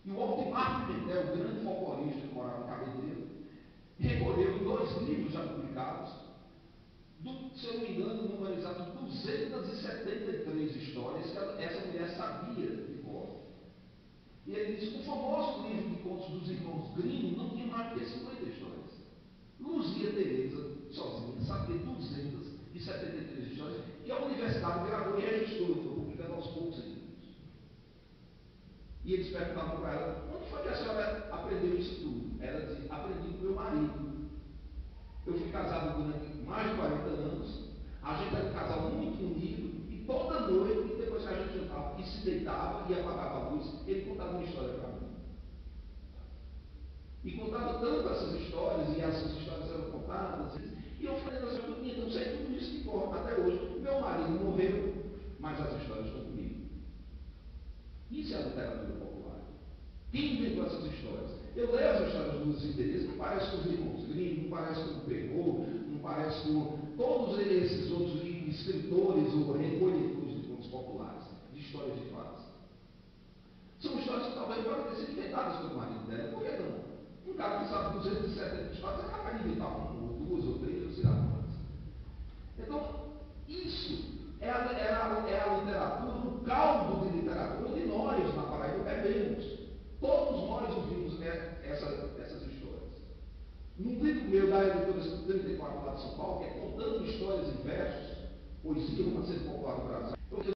E o Altimar Pimentel, o grande folclorista que morava em Cabedelo, recolheu em 2 livros já publicados, se eu não me engano, o número exato, 273 histórias que essa mulher sabia de cor. E ele disse que o famoso livro de contos dos irmãos Grimm não tinha mais do que 50 histórias. Luzia Teresa, sozinha, sabia 273 histórias, que a universidade gravou e registrou, publicando aos poucos em livros. E eles perguntavam para ela, onde foi que a senhora aprendeu isso tudo? Ela dizia, aprendi com meu marido. Eu fui casado durante mais de 40 anos, a gente era um casal muito unido, e toda noite, depois que a gente jantava e se deitava e apagava a luz, ele contava uma história para mim. E contava tanto essas histórias, e essas histórias eram contadas, e eu falei, então sei tudo isso que conta até hoje. Meu marido morreu, mas as histórias estão comigo. Isso é a literatura popular. Quem inventou essas histórias? Eu leio as histórias dos interesses, não parece com os irmãos Grimm, não parece com o Perrault, não parece com todos esses outros escritores ou recolhedores de contos populares, de histórias de fadas. São histórias que talvez podem ter sido inventadas pelo marido dela, por que não? Um cara que sabe 270 histórias é capaz de inventar uma, ou duas, ou três, ou sei lá quantas. Então, isso é a literatura, o caldo de literatura onde nós, na Paraíba, bebemos. Todos nós ouvimos essas histórias. Num livro meu da editora 34 lá de São Paulo, que é Contando Histórias em Versos, poesia, romancero popular do Brasil, eu digo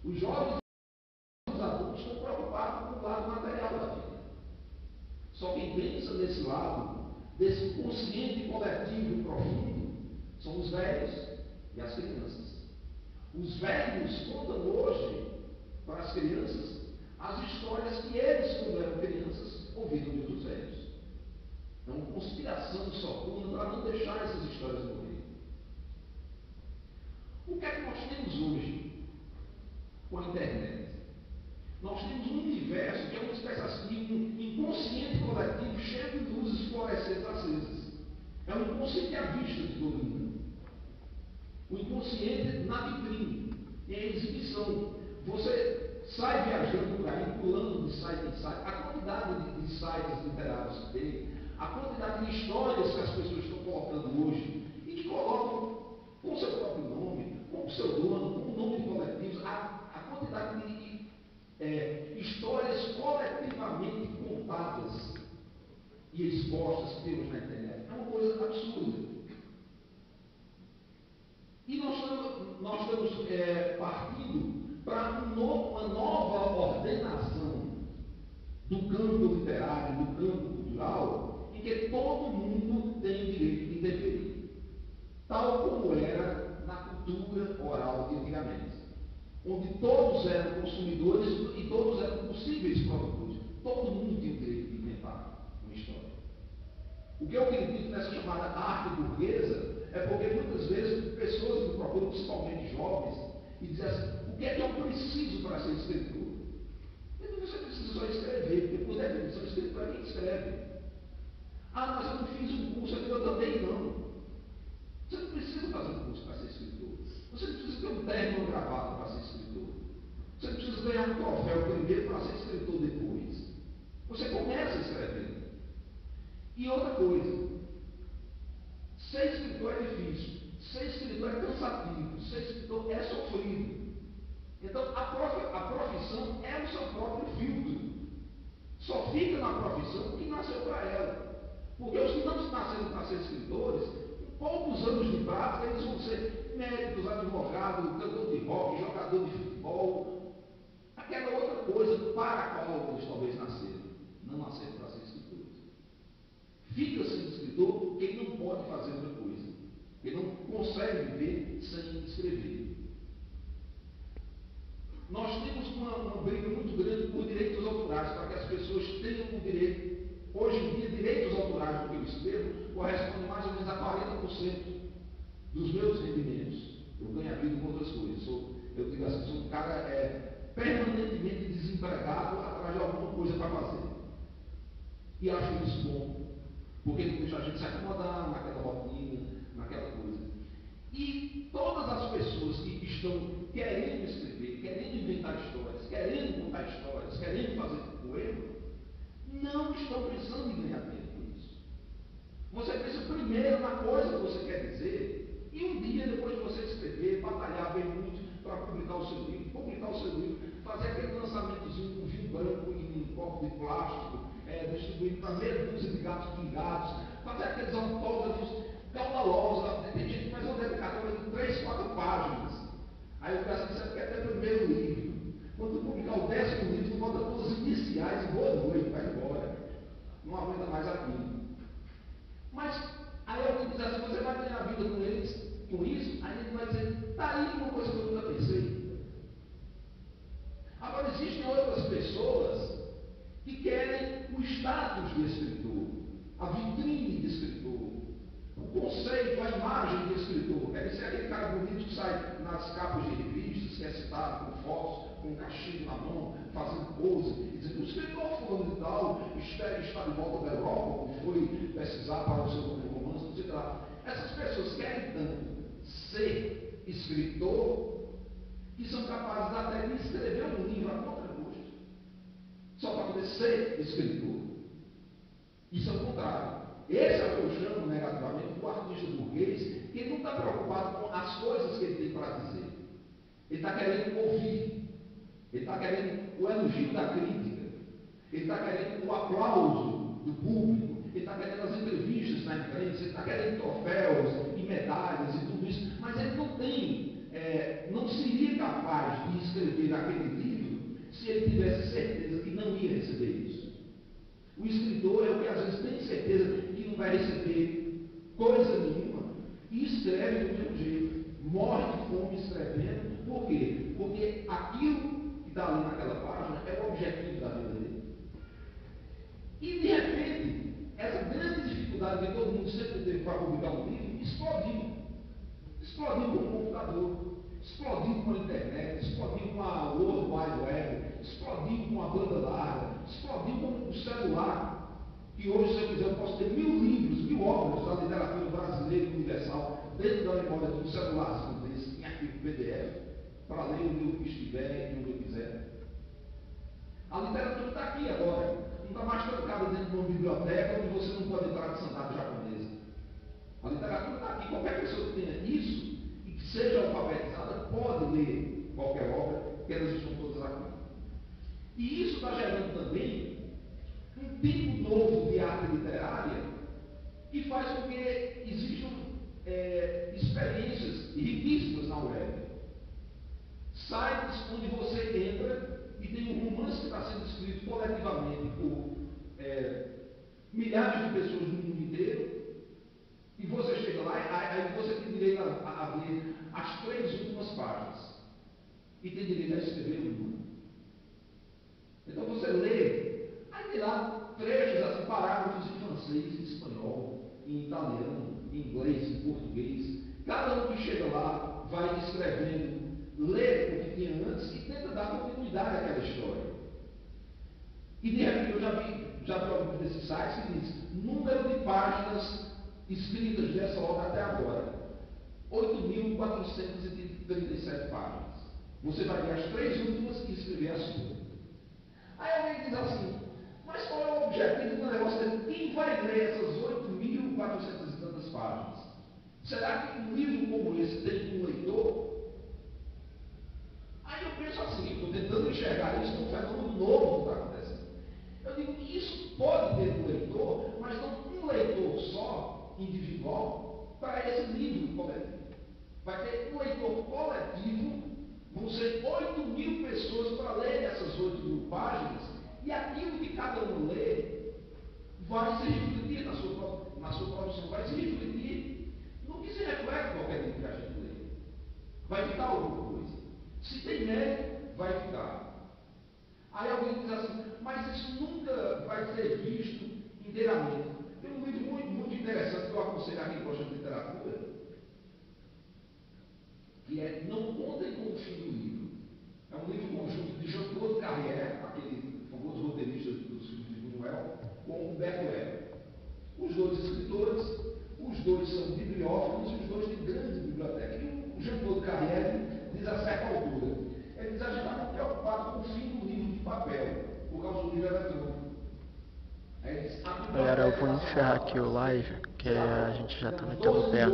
os jovens e os adultos estão preocupados com o lado material da vida. Só quem pensa nesse lado, desse consciente coletivo e profundo, são os velhos e as crianças. Os velhos contam hoje para as crianças as histórias que eles, quando eram crianças, ouviram de outros velhos. É uma conspiração soturna para não deixar essas histórias morrer. O que é que nós temos hoje com a internet? Nós temos um universo que é uma espécie de um inconsciente coletivo cheio de luzes fluorescentes acesas. É um inconsciente à vista de todo mundo. O inconsciente na vitrine, em exibição. Você sai viajando por aí, pulando de site em site. A quantidade de sites literários que tem, a quantidade de histórias que as pessoas estão colocando hoje, e que colocam com seu próprio nome, com o seu dono, com o nome de coletivos, a quantidade de histórias coletivamente contadas e expostas que temos na internet. É uma coisa absurda. E nós estamos partindo para uma nova ordenação do campo literário, do campo cultural, em que todo mundo tem o direito de interferir. Tal como era na cultura oral de antigamente, onde todos eram consumidores e todos eram possíveis produtores. Todo mundo tinha o direito de inventar uma história. O que eu acredito nessa chamada arte burguesa é porque muitas vezes pessoas me procuram, principalmente jovens, e dizem assim, o que é que eu preciso para ser escritor? Eu digo, você precisa só escrever, porque por definição escritor é quem escreve. Ah, mas eu não fiz um curso, eu também não. Você não precisa fazer um curso para ser escritor. Você não precisa ter um terno ou gravata para ser escritor. Você não precisa ganhar um troféu primeiro para ser escritor depois. Você começa escrevendo. E outra coisa, ser escritor é difícil, ser escritor é cansativo, ser escritor é sofrido. Então, a profissão é o seu próprio filtro. Só fica na profissão quem nasceu para ela. Porque os que não nasceram para ser escritores, com poucos anos de prática, eles vão ser médicos, advogados, cantor de rock, jogador de futebol, aquela outra coisa para a qual eles talvez nasceram. Não nasceram para ser escritores. Fica sendo escritor quem não pode fazer outra coisa. Ele não consegue viver sem escrever. Nós temos uma briga muito grande por direitos autorais, para que as pessoas tenham o direito. Hoje em dia, direitos autorais do que eu escrevo corresponde mais ou menos a 40% dos meus rendimentos. Eu ganho a vida com outras coisas. Eu digo assim, sou um cara permanentemente desempregado atrás de alguma coisa para fazer. E acho isso bom, porque não deixa a gente se acomodar naquela rotina, naquela coisa. E todas as pessoas que estão querendo escrever, querendo inventar histórias, querendo contar histórias, querendo fazer poema, não estão pensando em ganhar dinheiro com isso. Você pensa primeiro na coisa que você quer dizer, e um dia, depois de você escrever, batalhar bem muito para publicar o seu livro, fazer aquele lançamentozinho com vinho branco em um copo de plástico, distribuindo para meia dúzia de gatos pingados, fazer aqueles autógrafos caudalosos. Tem gente que faz uma dedicatória de 3, 4 páginas. Aí o cara diz, você quer ter o primeiro livro. Quando publicar o 10º livro, bota todas as iniciais e boa noite, vai embora. Não aguenta mais aquilo. Mas aí alguém diz assim, você vai ganhar a vida com eles, com isso? Aí ele vai dizer, está aí uma coisa que eu nunca pensei. Agora existem outras pessoas que querem o status de escritor, a vitrine de escritor, o conceito, a imagem de escritor. Quer dizer, aquele cara bonito que sai nas capas de revistas, que é citado com fotos, com um cachimbo na mão, fazendo pose, dizendo, o escritor fulano e tal, está de volta da Europa, ou foi pesquisar para o seu romance, não sei lá. Essas pessoas querem tanto ser escritor, que são capazes até de escrever um livro a contragosto, só para poder ser escritor. Isso é o contrário. Esse é o que eu chamo negativamente do artista burguês, que ele não está preocupado com as coisas que ele tem para dizer. Ele está querendo ouvir. Ele está querendo o elogio da crítica. Ele está querendo o aplauso do público. Ele está querendo as entrevistas na imprensa. Ele está querendo troféus e medalhas e tudo isso. Mas ele não tem, não seria capaz de escrever aquele livro se ele tivesse certeza que não ia receber isso. O escritor é o que às vezes tem certeza que não vai receber coisa nenhuma e escreve do mesmo jeito. Morre de fome escrevendo. Por quê? Porque aquilo que está ali naquela página é o objetivo da vida dele. E de repente, essa grande dificuldade que todo mundo sempre teve para publicar um livro explodiu. Explodiu com o computador, explodiu com a internet, explodiu com a World Wide Web, explodiu com a banda larga, explodiu com o celular. Que hoje, se eu quiser, eu posso ter 1000 livros, 1000 obras da literatura brasileira e universal dentro da memória de um celularzinho desse, em arquivo PDF, para ler o livro que estiver e onde eu quiser. A literatura está aqui agora, não está mais trancada dentro de uma biblioteca onde você não pode entrar de sandália japonesa. A literatura está aqui, qualquer pessoa que tenha isso e que seja alfabetizada pode ler qualquer obra, porque elas estão todas aqui. E isso está gerando também um tipo novo de arte literária que faz com que existam experiências riquíssimas na web. Sites onde você entra e tem um romance que está sendo escrito coletivamente por milhares de pessoas no mundo inteiro, e você chega lá, aí você tem direito a ver as 3 últimas páginas e tem direito a escrever uma. Então você lê, aí tem lá trechos, assim, parágrafos em francês, em espanhol, em italiano, em inglês, em português. Cada um que chega lá vai escrevendo, lê o que tinha antes e tenta dar continuidade àquela história. E de repente eu já vi alguns desses sites que diz número de páginas escritas dessa obra até agora, 8.437 páginas. Você vai ler as 3 últimas e escrever a sua. Aí alguém diz assim, mas qual é o objetivo do negócio? Quem vai ler essas 8.400 e tantas páginas? Será que um livro como esse tem um leitor? Aí eu penso assim, eu estou tentando enxergar isso como um fenômeno novo que está acontecendo. Eu digo que isso pode ter um leitor, mas não um leitor só, individual, para esse livro coletivo. Vai ter um leitor coletivo, vão ser 8.000 pessoas para ler essas 8.000 páginas, e aquilo que cada um lê vai se refletir na sua produção, vai se refletir no que se reflete qualquer livro que a gente lê. Vai ficar alguma coisa. Se tem mérito, vai ficar. Aí alguém diz assim, mas isso nunca vai ser visto inteiramente. Tem um livro muito interessante que eu aconselho a quem gosta de literatura, que é Não Contem com o Fim do Livro. É um livro conjunto de Jean-Claude Carrière, aquele famoso roteirista dos filmes de Buñuel, com Humberto Eco. Os 2 escritores, os dois são bibliófilos e os dois têm grande biblioteca. E o Jean-Claude Carrière diz a certa altura, ele diz, a gente está muito preocupado com o fim do livro de papel, por causa do livro eletrônico. Galera, eu vou encerrar aqui o live, que a gente já tá metendo pé.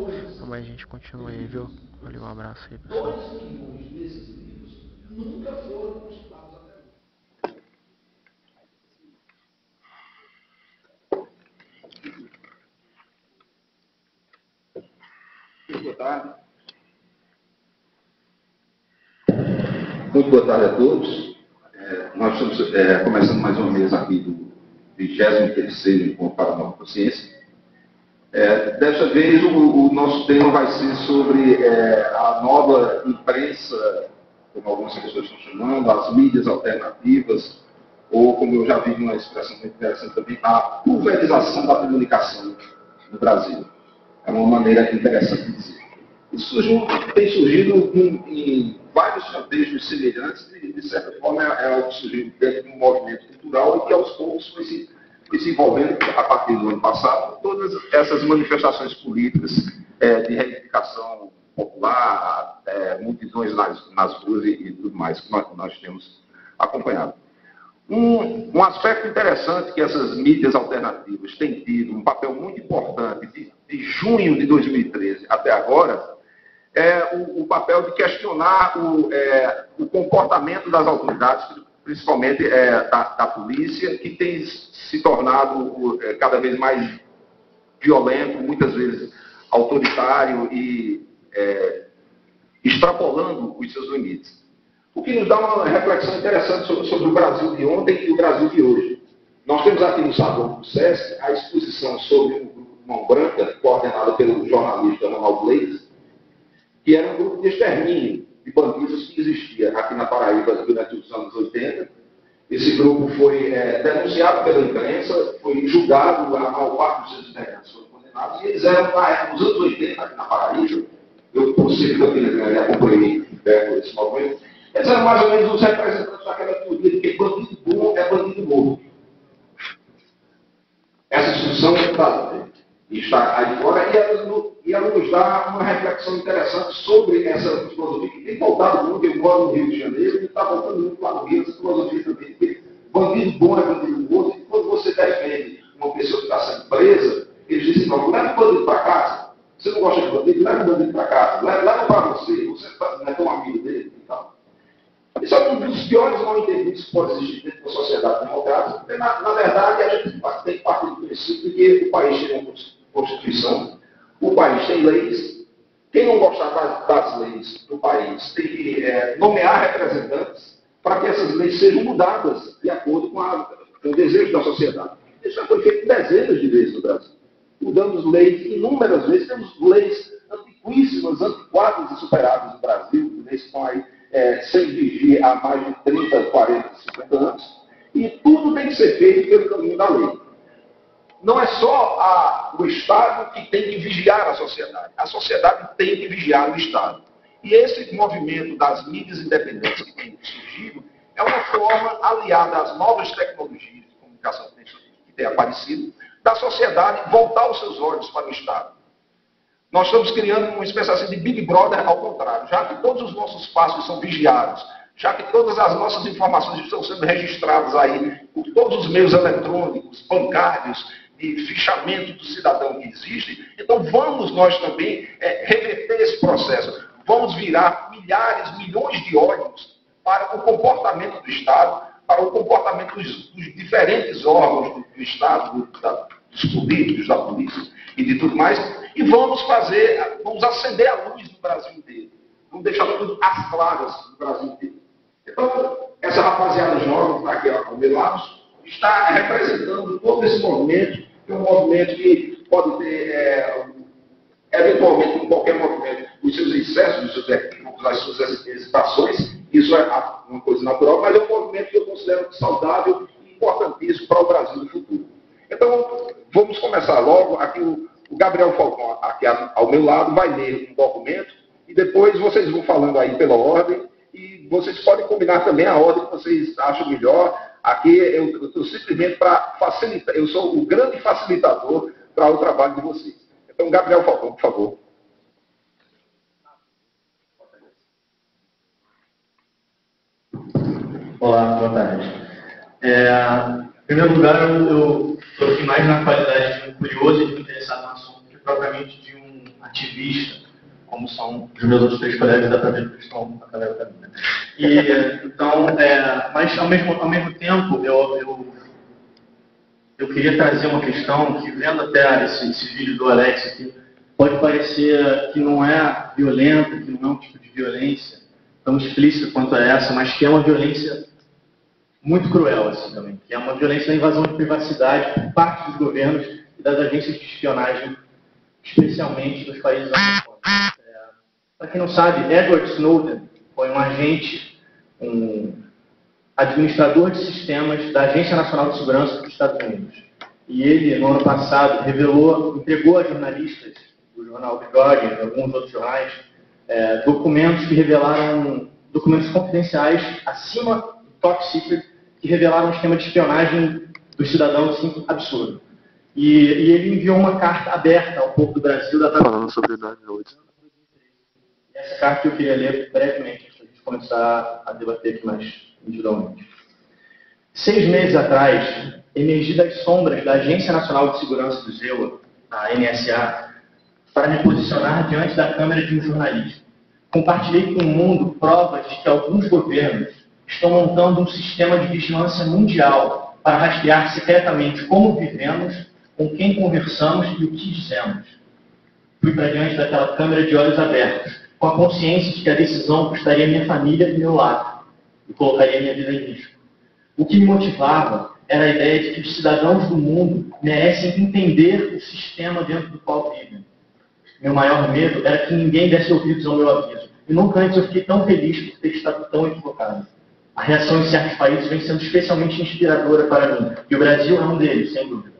Amanhã a gente continua aí, viu? Valeu, um abraço aí, pessoal. 2 milhões desses livros nunca foram consultados até hoje. Boa tarde. Muito boa tarde a todos. Nós estamos começando mais uma mesa aqui do 23º Encontro para a Nova Consciência. Desta vez o nosso tema vai ser sobre a nova imprensa, como algumas pessoas estão chamando, as mídias alternativas, ou como eu já vi uma expressão muito interessante também, a pulverização da comunicação no Brasil. É uma maneira interessante de dizer. Isso tem surgido em vários contextos semelhantes, e de certa forma é algo que surgiu dentro de um movimento cultural e que aos poucos foi se envolvendo, a partir do ano passado, todas essas manifestações políticas de reivindicação popular, multidões nas ruas e tudo mais que nós temos acompanhado. Um aspecto interessante que essas mídias alternativas têm tido, um papel muito importante de junho de 2013 até agora, é o papel de questionar o comportamento das autoridades, principalmente da polícia, que tem se tornado cada vez mais violento, muitas vezes autoritário e extrapolando os seus limites. O que nos dá uma reflexão interessante sobre o Brasil de ontem e o Brasil de hoje. Nós temos aqui no Salão do SESC a exposição sobre o grupo Mão Branca, coordenada pelo jornalista Ronaldo Leite, que era um grupo de extermínio de bandidos que existia aqui na Paraíba durante os anos 80. Esse grupo foi denunciado pela imprensa, foi julgado, a maior parte dos seus integrantes foram condenados, e eles eram, na época, nos anos 80, aqui na Paraíba, eu consigo também acompanhei esse movimento, eles eram mais ou menos os representantes daquela teoria de que bandido bom é bandido morto. Essa discussão está aí fora e ela nos dá uma reflexão interessante sobre essa filosofia que tem voltado muito. Eu moro no Rio de Janeiro e está voltando muito lá no Rio, essa filosofia também, que bandido bom é bandido morto, e quando você defende uma pessoa que está sendo presa, eles dizem, não, leva o bandido para casa. Você não gosta de bandido? Leva o bandido para casa. Leva para você não é tão amigo dele e tal. Isso é um dos piores mal-entendidos que pode existir dentro da sociedade democrática, porque, na verdade, a gente tem que partir do princípio de que o país tem uma Constituição, o país tem leis, quem não gostar das leis do país tem que nomear representantes para que essas leis sejam mudadas de acordo com o desejo da sociedade. Isso já foi feito dezenas de vezes no Brasil. Mudamos leis inúmeras vezes, temos leis antiquíssimas, antiquadas e superadas no Brasil, leis que estão aí sem vigir há mais de 30, 40, 50 anos, e tudo tem que ser feito pelo caminho da lei. Não é só o Estado que tem que vigiar a sociedade tem que vigiar o Estado. E esse movimento das mídias independentes que tem surgido é uma forma, aliada às novas tecnologias de comunicação que tem aparecido, da sociedade voltar os seus olhos para o Estado. Nós estamos criando uma espécie assim de Big Brother ao contrário, já que todos os nossos passos são vigiados, já que todas as nossas informações estão sendo registradas aí por todos os meios eletrônicos, bancários, de fichamento do cidadão que existe, então vamos nós também reverter esse processo. Vamos virar milhares, milhões de olhos para o comportamento do Estado, para o comportamento dos diferentes órgãos do Estado, dos políticos, da polícia e de tudo mais, e vamos acender a luz no Brasil inteiro. Vamos deixar tudo às claras no Brasil inteiro. Então, essa rapaziada jovem que está aqui ao meu lado está representando todo esse movimento, que é um movimento que pode ter, eventualmente, em qualquer movimento, os seus excessos, os seus equívocos, as suas hesitações, isso é uma coisa natural, mas é um movimento que eu considero saudável e importantíssimo para o Brasil do futuro. Então, vamos começar logo. Aqui o Gabriel Falcão, aqui ao meu lado, vai ler um documento e depois vocês vão falando aí pela ordem e vocês podem combinar também a ordem que vocês acham melhor. Aqui eu estou simplesmente para facilitar, eu sou o grande facilitador para o trabalho de vocês. Então, Gabriel Falcão, por favor. Olá, boa tarde. Em primeiro lugar, eu estou aqui mais na qualidade de um curioso e de um interessado no assunto que propriamente de um ativista, como são os meus outros 3 colegas da própria que estão na cadeira da minha. Então, mas ao mesmo tempo, eu queria trazer uma questão que, vendo até esse vídeo do Alex aqui, pode parecer que não é violenta, que não é um tipo de violência tão explícita quanto é essa, mas que é uma violência muito cruel, assim, também, que é uma violência da invasão de privacidade por parte dos governos e das agências de espionagem, especialmente nos países americanos. Para quem não sabe, Edward Snowden foi um agente, um administrador de sistemas da Agência Nacional de Segurança dos Estados Unidos. E ele, no ano passado, entregou a jornalistas do jornal The Guardian e alguns outros jornais, documentos que revelaram, documentos confidenciais acima do top secret, que revelaram um esquema de espionagem dos cidadãos assim, absurdo. E ele enviou uma carta aberta ao povo do Brasil da Falando sobre downloads. Essa carta eu queria ler brevemente, antes de a gente começar a debater aqui mais individualmente. 6 meses atrás, emergi das sombras da Agência Nacional de Segurança do ZEUA, a NSA, para me posicionar diante da câmera de um jornalista. Compartilhei com o mundo provas de que alguns governos estão montando um sistema de vigilância mundial para rastrear secretamente como vivemos, com quem conversamos e o que dizemos. Fui para diante daquela câmera de olhos abertos, com a consciência de que a decisão custaria minha família e meu lar, e colocaria minha vida em risco. O que me motivava era a ideia de que os cidadãos do mundo merecem entender o sistema dentro do qual vivem. Meu maior medo era que ninguém desse ouvidos ao meu aviso. E nunca antes eu fiquei tão feliz por ter estado tão equivocado. A reação em certos países vem sendo especialmente inspiradora para mim, e o Brasil é um deles, sem dúvida.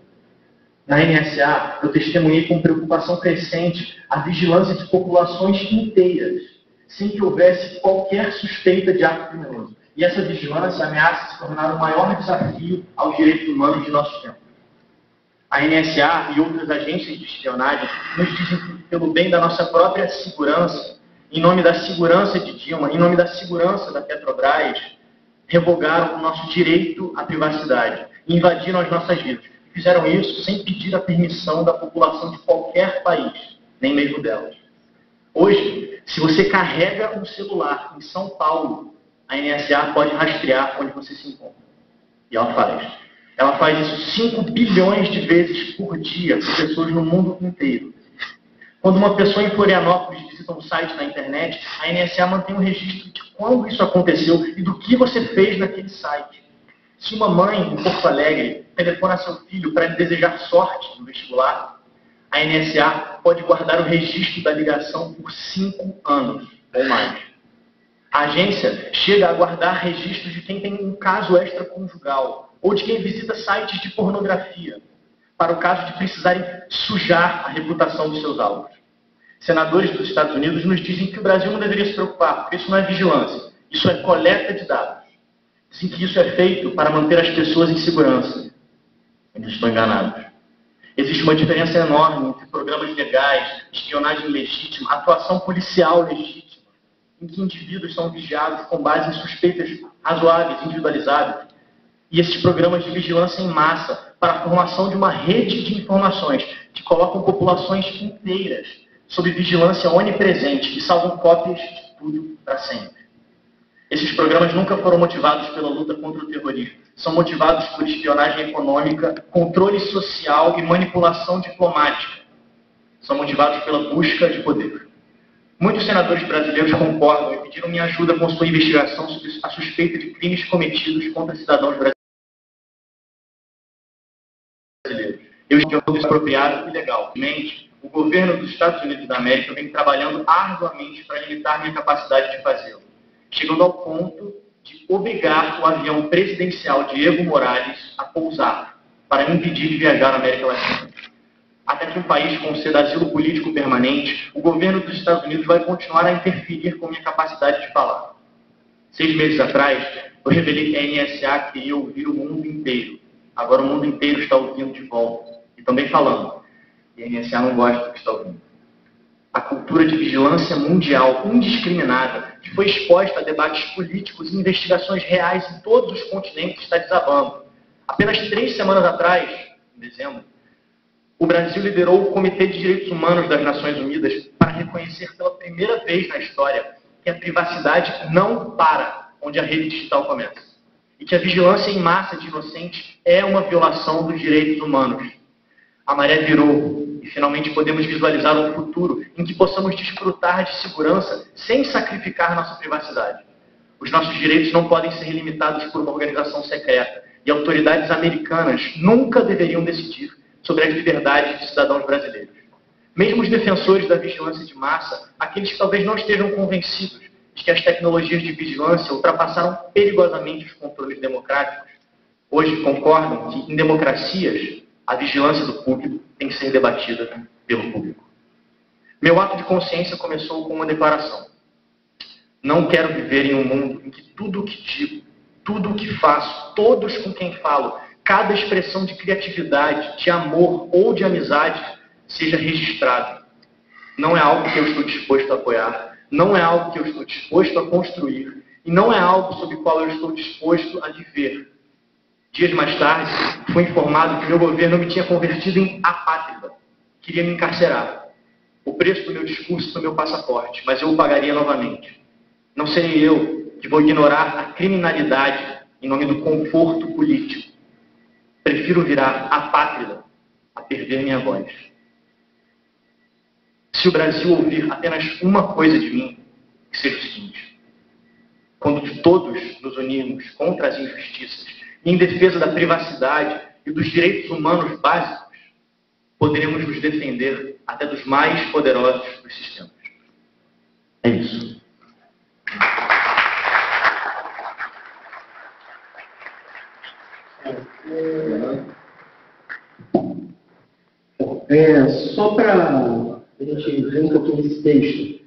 Na NSA, eu testemunhei com preocupação crescente a vigilância de populações inteiras, sem que houvesse qualquer suspeita de ato criminoso. E essa vigilância ameaça se tornar o maior desafio aos direitos humanos de nosso tempo. A NSA e outras agências de espionagem nos dizem que, pelo bem da nossa própria segurança, em nome da segurança de Dilma, em nome da segurança da Petrobras, revogaram o nosso direito à privacidade, invadiram as nossas vidas. Fizeram isso sem pedir a permissão da população de qualquer país, nem mesmo delas. Hoje, se você carrega um celular em São Paulo, a NSA pode rastrear onde você se encontra. E ela faz. Ela faz isso 5 bilhões de vezes por dia com pessoas no mundo inteiro. Quando uma pessoa em Florianópolis visita um site na internet, a NSA mantém um registro de quando isso aconteceu e do que você fez naquele site. Se uma mãe em Porto Alegre telefona a seu filho para lhe desejar sorte no vestibular, a NSA pode guardar o registro da ligação por 5 anos ou mais. A agência chega a guardar registros de quem tem um caso extraconjugal ou de quem visita sites de pornografia, para o caso de precisarem sujar a reputação dos seus alvos. Senadores dos Estados Unidos nos dizem que o Brasil não deveria se preocupar, porque isso não é vigilância, isso é coleta de dados. Dizem que isso é feito para manter as pessoas em segurança. Eles estão enganados. Existe uma diferença enorme entre programas legais, espionagem legítima, atuação policial legítima, em que indivíduos são vigiados com base em suspeitas razoáveis, individualizadas, e esses programas de vigilância em massa para a formação de uma rede de informações que colocam populações inteiras sob vigilância onipresente e salvam cópias de tudo para sempre. Esses programas nunca foram motivados pela luta contra o terrorismo. São motivados por espionagem econômica, controle social e manipulação diplomática. São motivados pela busca de poder. Muitos senadores brasileiros concordam e pediram minha ajuda com sua investigação sobre a suspeita de crimes cometidos contra cidadãos brasileiros. Eu estou desapropriado e ilegal. O governo dos Estados Unidos da América vem trabalhando arduamente para limitar minha capacidade de fazê-lo, chegando ao ponto de obrigar o avião presidencial de Evo Morales a pousar, para me impedir de viajar à América Latina. Até que um país conceda asilo político permanente, o governo dos Estados Unidos vai continuar a interferir com minha capacidade de falar. 6 meses atrás, eu revelei que a NSA queria ouvir o mundo inteiro. Agora o mundo inteiro está ouvindo de volta e também falando. e a NSA não gosta do que está ouvindo. A cultura de vigilância mundial indiscriminada, que foi exposta a debates políticos e investigações reais em todos os continentes, está desabando. Apenas 3 semanas atrás, em dezembro, o Brasil liderou o Comitê de Direitos Humanos das Nações Unidas para reconhecer pela primeira vez na história que a privacidade não para onde a rede digital começa. E que a vigilância em massa de inocentes é uma violação dos direitos humanos. A maré virou e finalmente podemos visualizar um futuro em que possamos desfrutar de segurança sem sacrificar nossa privacidade. Os nossos direitos não podem ser limitados por uma organização secreta e autoridades americanas nunca deveriam decidir sobre as liberdades de cidadãos brasileiros. Mesmo os defensores da vigilância de massa, aqueles que talvez não estejam convencidos de que as tecnologias de vigilância ultrapassaram perigosamente os controles democráticos, hoje concordam que, em democracias, a vigilância do público tem que ser debatida pelo público. Meu ato de consciência começou com uma declaração. Não quero viver em um mundo em que tudo o que digo, tudo o que faço, todos com quem falo, cada expressão de criatividade, de amor ou de amizade seja registrado. Não é algo que eu estou disposto a apoiar, não é algo que eu estou disposto a construir, e não é algo sobre o qual eu estou disposto a viver. Dias mais tarde, fui informado que meu governo me tinha convertido em apátrida. Queria me encarcerar. O preço do meu discurso foi meu passaporte, mas eu o pagaria novamente. Não serei eu que vou ignorar a criminalidade em nome do conforto político. Prefiro virar apátrida a perder minha voz. Se o Brasil ouvir apenas uma coisa de mim, que seja o seguinte: quando todos nos unirmos contra as injustiças, em defesa da privacidade e dos direitos humanos básicos, poderemos nos defender até dos mais poderosos dos sistemas. É isso. Só para a gente ver um pouquinho desse texto,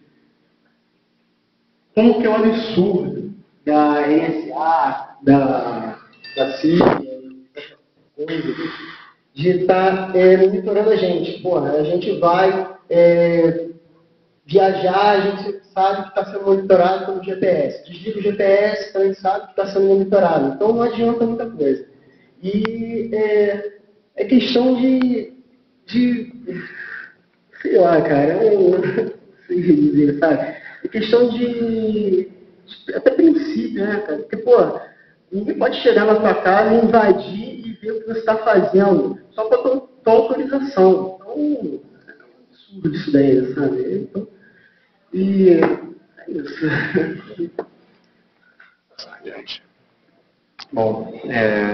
como que é um absurdo da NSA, da CIA, de estar monitorando a gente. Porra, a gente vai viajar, a gente sabe que está sendo monitorado pelo GPS. Desliga o GPS, também sabe que está sendo monitorado. Então não adianta muita coisa. E é questão de sei lá, cara, não sei dizer, sabe? É questão de até princípio, né, cara? Porque, pô, ninguém pode chegar na tua casa e invadir e ver o que você está fazendo só com a tua autorização. Então, é um absurdo isso daí, sabe? Então, e é isso. Bom,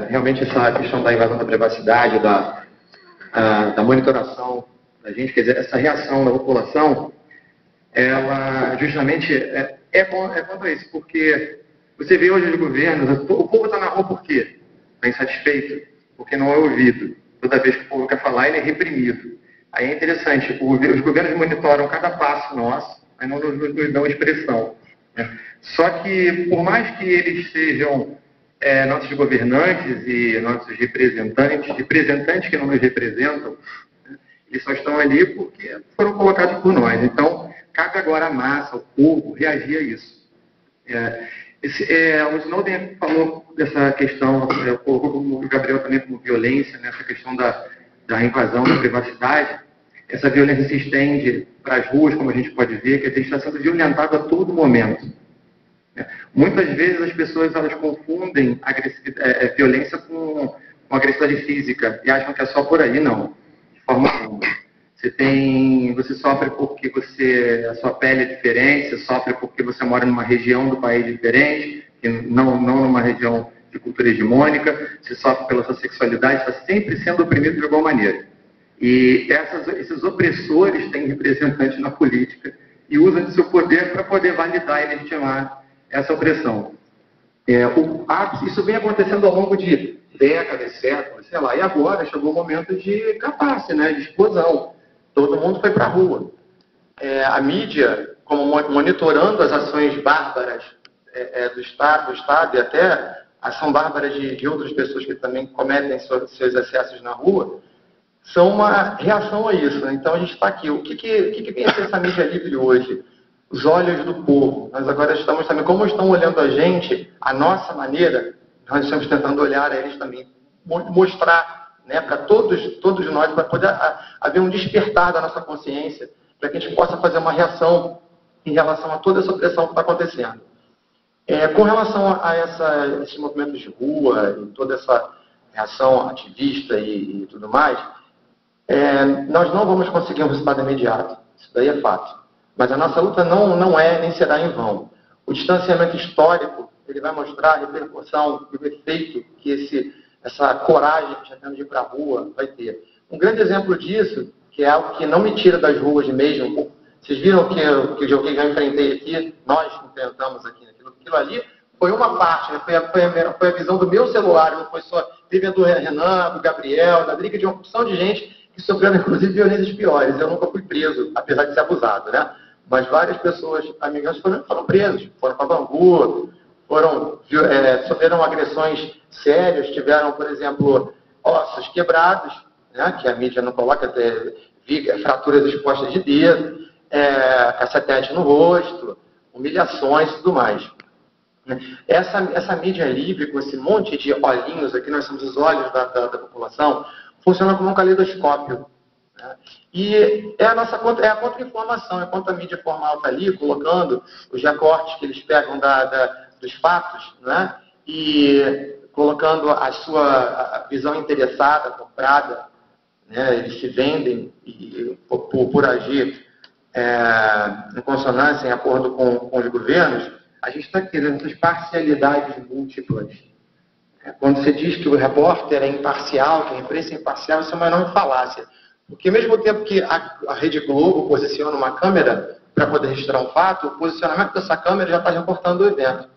realmente essa questão da invasão da privacidade, da monitoração da gente, quer dizer, essa reação da população, ela justamente é contra isso, porque você vê hoje os governos, o povo está na rua por quê? Está insatisfeito, porque não é ouvido. Toda vez que o povo quer falar, ele é reprimido. Aí é interessante, os governos monitoram cada passo nosso, mas não nos dão expressão. Né? Só que, por mais que eles sejam nossos governantes e nossos representantes que não nos representam, né? Eles só estão ali porque foram colocados por nós. Então, cabe agora à massa, ao povo, reagir a isso. O Snowden falou dessa questão, o Gabriel também, como violência, né? Essa questão da invasão da privacidade. Essa violência se estende para as ruas, como a gente pode ver, que a gente está sendo violentado a todo momento. Muitas vezes as pessoas elas confundem violência com agressividade física e acham que é só por aí, não. De forma alguma. Você sofre porque a sua pele é diferente, você sofre porque você mora numa região do país diferente, não numa região de cultura hegemônica, você sofre pela sua sexualidade, está sempre sendo oprimido de igual maneira. E esses opressores têm representantes na política e usam de seu poder para poder validar e legitimar essa opressão. Isso vem acontecendo ao longo de décadas, séculos, sei lá, e agora chegou o momento de catarse, né, de explosão. Todo mundo foi para a rua. A mídia, como monitorando as ações bárbaras do Estado e até ação bárbara de outras pessoas que também cometem seus excessos na rua, são uma reação a isso, né? Então a gente está aqui. O que vem a ser essa mídia livre hoje? Os olhos do povo. Nós agora estamos também, como estão olhando a gente, a nossa maneira, nós estamos tentando olhar a eles também, mostrar, né, para todos nós, para poder haver um despertar da nossa consciência, para que a gente possa fazer uma reação em relação a toda essa opressão que está acontecendo. Com relação a esses movimentos de rua e toda essa reação ativista e tudo mais, nós não vamos conseguir um resultado imediato. Isso daí é fato. Mas a nossa luta não é nem será em vão. O distanciamento histórico, ele vai mostrar a repercussão e o efeito que essa coragem que já temos de ir para a rua vai ter. Um grande exemplo disso, que é algo que não me tira das ruas mesmo. Vocês viram que eu já enfrentei aqui, nós enfrentamos aqui, aquilo ali foi uma parte, né? Foi a visão do meu celular, não foi só teve a do Renan, do Gabriel, da Drica, de uma opção de gente que sofreram, inclusive, violências piores. Eu nunca fui preso, apesar de ser abusado, né? Mas várias pessoas, amigas, foram presos, foram para Bangu, sofreram agressões sérias, tiveram, por exemplo, ossos quebrados, né? Que a mídia não coloca, fraturas expostas de dedo, cacetete no rosto, humilhações e tudo mais. Essa mídia livre, com esse monte de olhinhos aqui, nós somos os olhos da população, funciona como um caleidoscópio. Né? E é a contra-informação, enquanto a mídia formal está ali, colocando os recortes que eles pegam dos fatos, né? E colocando a sua visão interessada, comprada, né? Eles se vendem por agir em consonância, em acordo com os governos. A gente está querendo essas parcialidades múltiplas. Quando você diz que o repórter é imparcial, que a imprensa é imparcial, isso é uma enorme falácia. Porque ao mesmo tempo que a Rede Globo posiciona uma câmera para poder registrar um fato, o posicionamento dessa câmera já está reportando o evento.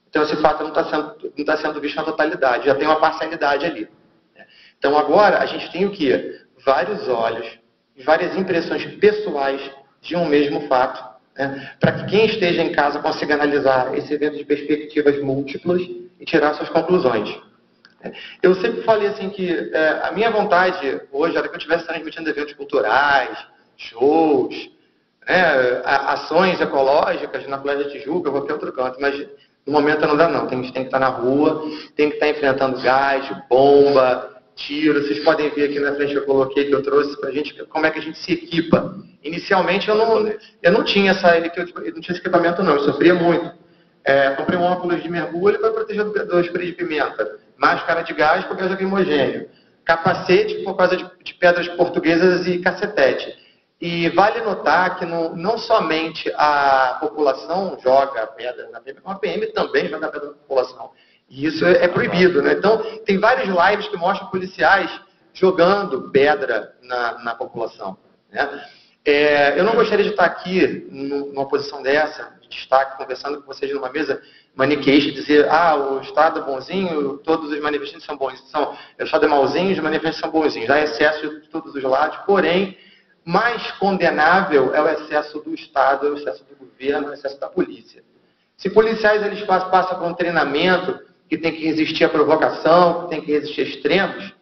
Então esse fato não está sendo visto na totalidade, já tem uma parcialidade ali. Então agora a gente tem o quê? Vários olhos, várias impressões pessoais de um mesmo fato, né? Para que quem esteja em casa consiga analisar esse evento de perspectivas múltiplas e tirar suas conclusões. Eu sempre falei assim que a minha vontade hoje era que eu estivesse transmitindo eventos culturais, shows, ações ecológicas na Colégio da Tijuca, qualquer outro canto, mas no momento não dá não. A gente tem que estar na rua, tem que estar enfrentando gás, bomba, tiro. Vocês podem ver aqui na frente eu coloquei, que eu trouxe para a gente, como é que a gente se equipa. Inicialmente eu não tinha esse equipamento não, eu sofria muito. Comprei um óculos de mergulho para proteger do spray de pimenta, máscara de gás por causa de lacrimogênio, capacete por causa de pedras portuguesas e cacetete. E vale notar que não somente a população joga pedra na PM, como a PM também joga pedra na população. E isso é proibido, né? Então, tem vários lives que mostram policiais jogando pedra na população, né? Eu não gostaria de estar aqui numa posição dessa, de destaque, conversando com vocês numa mesa maniqueísta, dizer, o Estado é bonzinho, todos os manifestantes são bons, o Estado é mauzinho, os manifestantes são bonzinhos. Há excesso de todos os lados, porém, mais condenável é o excesso do Estado, é o excesso do governo, é o excesso da polícia. Se policiais eles passam por um treinamento que tem que resistir à provocação, que tem que resistir a extremos,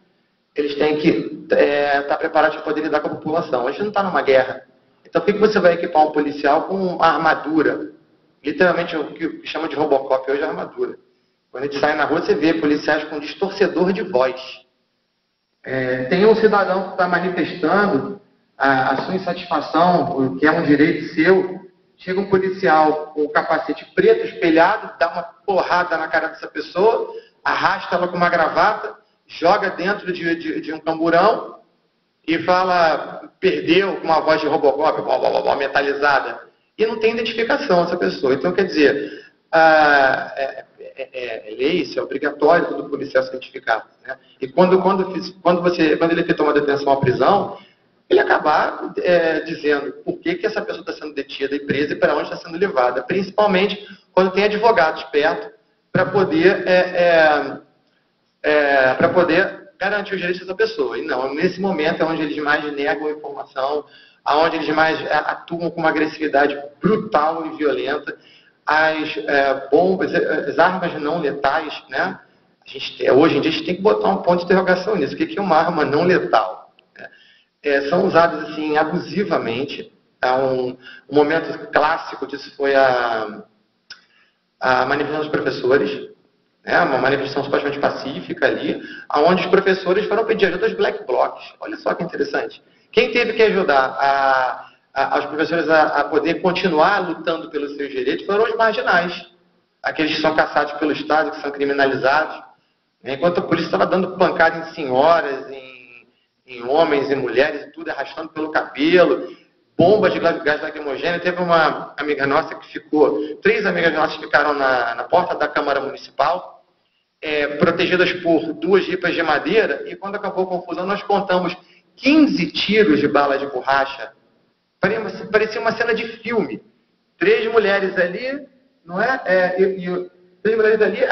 eles têm que estar preparados para poder lidar com a população. A gente não está numa guerra. Então, por que você vai equipar um policial com uma armadura? Literalmente, o que chama de Robocop hoje é armadura. Quando a gente sai na rua, você vê policiais com distorcedor de voz. Tem um cidadão que está manifestando a sua insatisfação, que é um direito seu. Chega um policial com o capacete preto, espelhado, dá uma porrada na cara dessa pessoa, arrasta ela com uma gravata, joga dentro de um camburão e fala, perdeu, com uma voz de Robocop, metalizada. E não tem identificação essa pessoa. Então, quer dizer, lei, isso é obrigatório todo policial se identificar. Né? E quando ele efetua uma detenção à prisão, ele acabar dizendo por que essa pessoa está sendo detida e presa e para onde está sendo levada, principalmente quando tem advogados perto para poder garantir os direitos dessa pessoa. E não, nesse momento é onde eles mais negam a informação, onde eles mais atuam com uma agressividade brutal e violenta, as bombas, as armas não letais, né? Hoje em dia a gente tem que botar um ponto de interrogação nisso. O que é uma arma não letal? Né? são usados assim abusivamente. Um momento clássico disso foi a manifestação dos professores, né, uma manifestação supostamente pacífica ali, onde os professores foram pedir ajuda aos black blocs. Olha só que interessante. Quem teve que ajudar os professores a poder continuar lutando pelos seus direitos foram os marginais, aqueles que são caçados pelo Estado, que são criminalizados, né, enquanto a polícia estava dando pancada em senhoras, em homens e mulheres, e tudo arrastando pelo cabelo, bombas de gás lacrimogêneo. Teve uma amiga nossa que ficou, 3 amigas nossas ficaram na porta da Câmara Municipal, protegidas por 2 ripas de madeira, e quando acabou a confusão, nós contamos 15 tiros de bala de borracha. Parecia uma cena de filme. 3 mulheres ali, não é? 3 mulheres ali,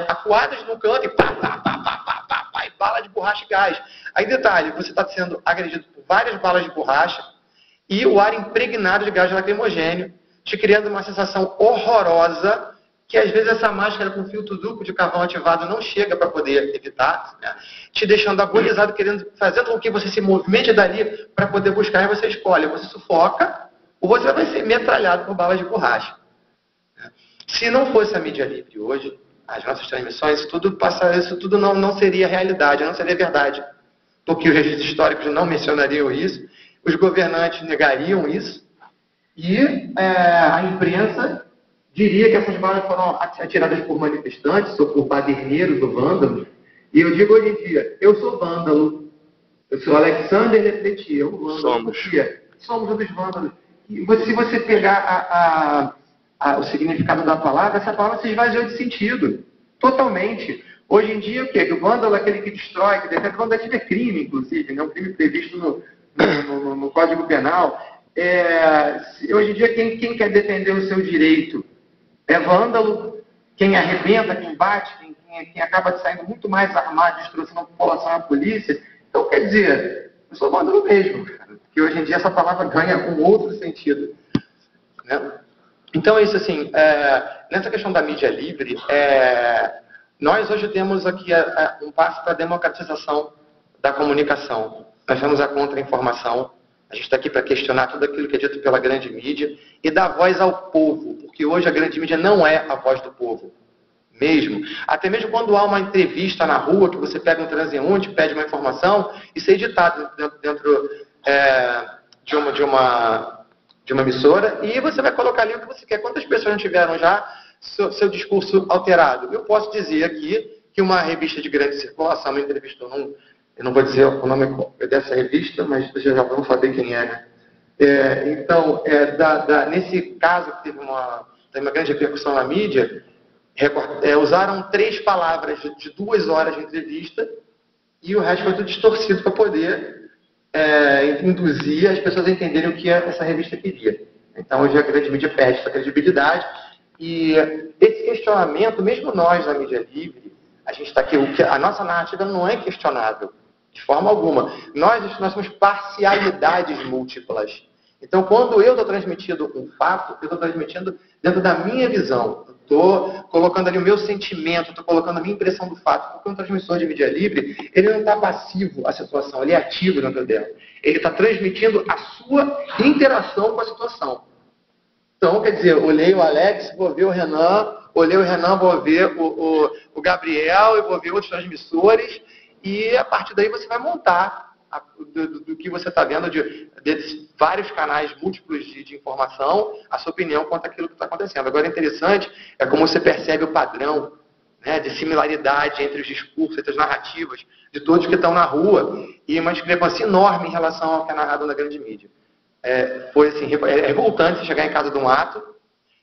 acuadas no canto, e pá, e bala de borracha e gás. Aí, detalhe, você está sendo agredido por várias balas de borracha, e o ar impregnado de gás lacrimogênio, te criando uma sensação horrorosa, que às vezes essa máscara com filtro duplo de carvão ativado não chega para poder evitar, né? Te deixando agonizado, fazendo com que você se movimente dali para poder buscar, e você escolhe, você sufoca, ou você vai ser metralhado por balas de borracha. Se não fosse a mídia livre hoje, as nossas transmissões, isso tudo não seria realidade, não seria verdade. Porque os registros históricos não mencionariam isso, os governantes negariam isso, e a imprensa diria que essas balas foram atiradas por manifestantes ou por baderneiros ou vândalos. E eu digo hoje em dia, eu sou vândalo, eu sou Alexander Lefletier, eu vândalo. Somos os vândalos. E se você pegar o significado da palavra, essa palavra se esvaziou de sentido, totalmente. Hoje em dia, o quê? Que o vândalo é aquele que destrói, que defende. Vandalismo é crime, inclusive, né? Um crime previsto no Código Penal. Hoje em dia, quem quer defender o seu direito é vândalo. Quem arrebenta, quem bate, quem acaba saindo muito mais armado, destroçando a população e a polícia. Então, quer dizer, eu sou vândalo mesmo, cara, porque hoje em dia essa palavra ganha um outro sentido, né? Então, é isso assim, nessa questão da mídia livre, nós hoje temos aqui um passo para a democratização da comunicação. Nós temos a contra-informação. A gente está aqui para questionar tudo aquilo que é dito pela grande mídia e dar voz ao povo, porque hoje a grande mídia não é a voz do povo, mesmo. Até mesmo quando há uma entrevista na rua, que você pega um transeunte, pede uma informação, isso é editado dentro de uma emissora, e você vai colocar ali o que você quer. Quantas pessoas não tiveram já seu discurso alterado? Eu posso dizer aqui que uma revista de grande circulação me entrevistou eu não vou dizer o nome dessa revista, mas vocês já vão saber quem é, né? Então, nesse caso que teve uma grande repercussão na mídia, usaram 3 palavras de 2 horas de entrevista, e o resto foi tudo distorcido para poder induzir as pessoas a entenderem o que essa revista queria. Então, hoje a grande mídia perde essa credibilidade, e esse questionamento, mesmo nós na mídia livre, a gente está aqui, a nossa narrativa não é questionável, de forma alguma. Nós somos parcialidades múltiplas. Então, quando eu estou transmitindo um fato, eu estou transmitindo dentro da minha visão. Estou colocando ali o meu sentimento, estou colocando a minha impressão do fato. Porque um transmissor de mídia livre, ele não está passivo à situação, ele é ativo dentro dela. Ele está transmitindo a sua interação com a situação. Então, quer dizer, olhei o Alex, vou ver o Renan, olhei o Renan, vou ver o Gabriel, e vou ver outros transmissores, e a partir daí você vai montar do que você está vendo, desses vários canais múltiplos de informação, a sua opinião quanto àquilo que está acontecendo. Agora, interessante é como você percebe o padrão, né, de similaridade entre os discursos, entre as narrativas de todos que estão na rua, e uma discrepância enorme em relação ao que é narrado na grande mídia. Foi assim, revoltante você chegar em casa de um ato,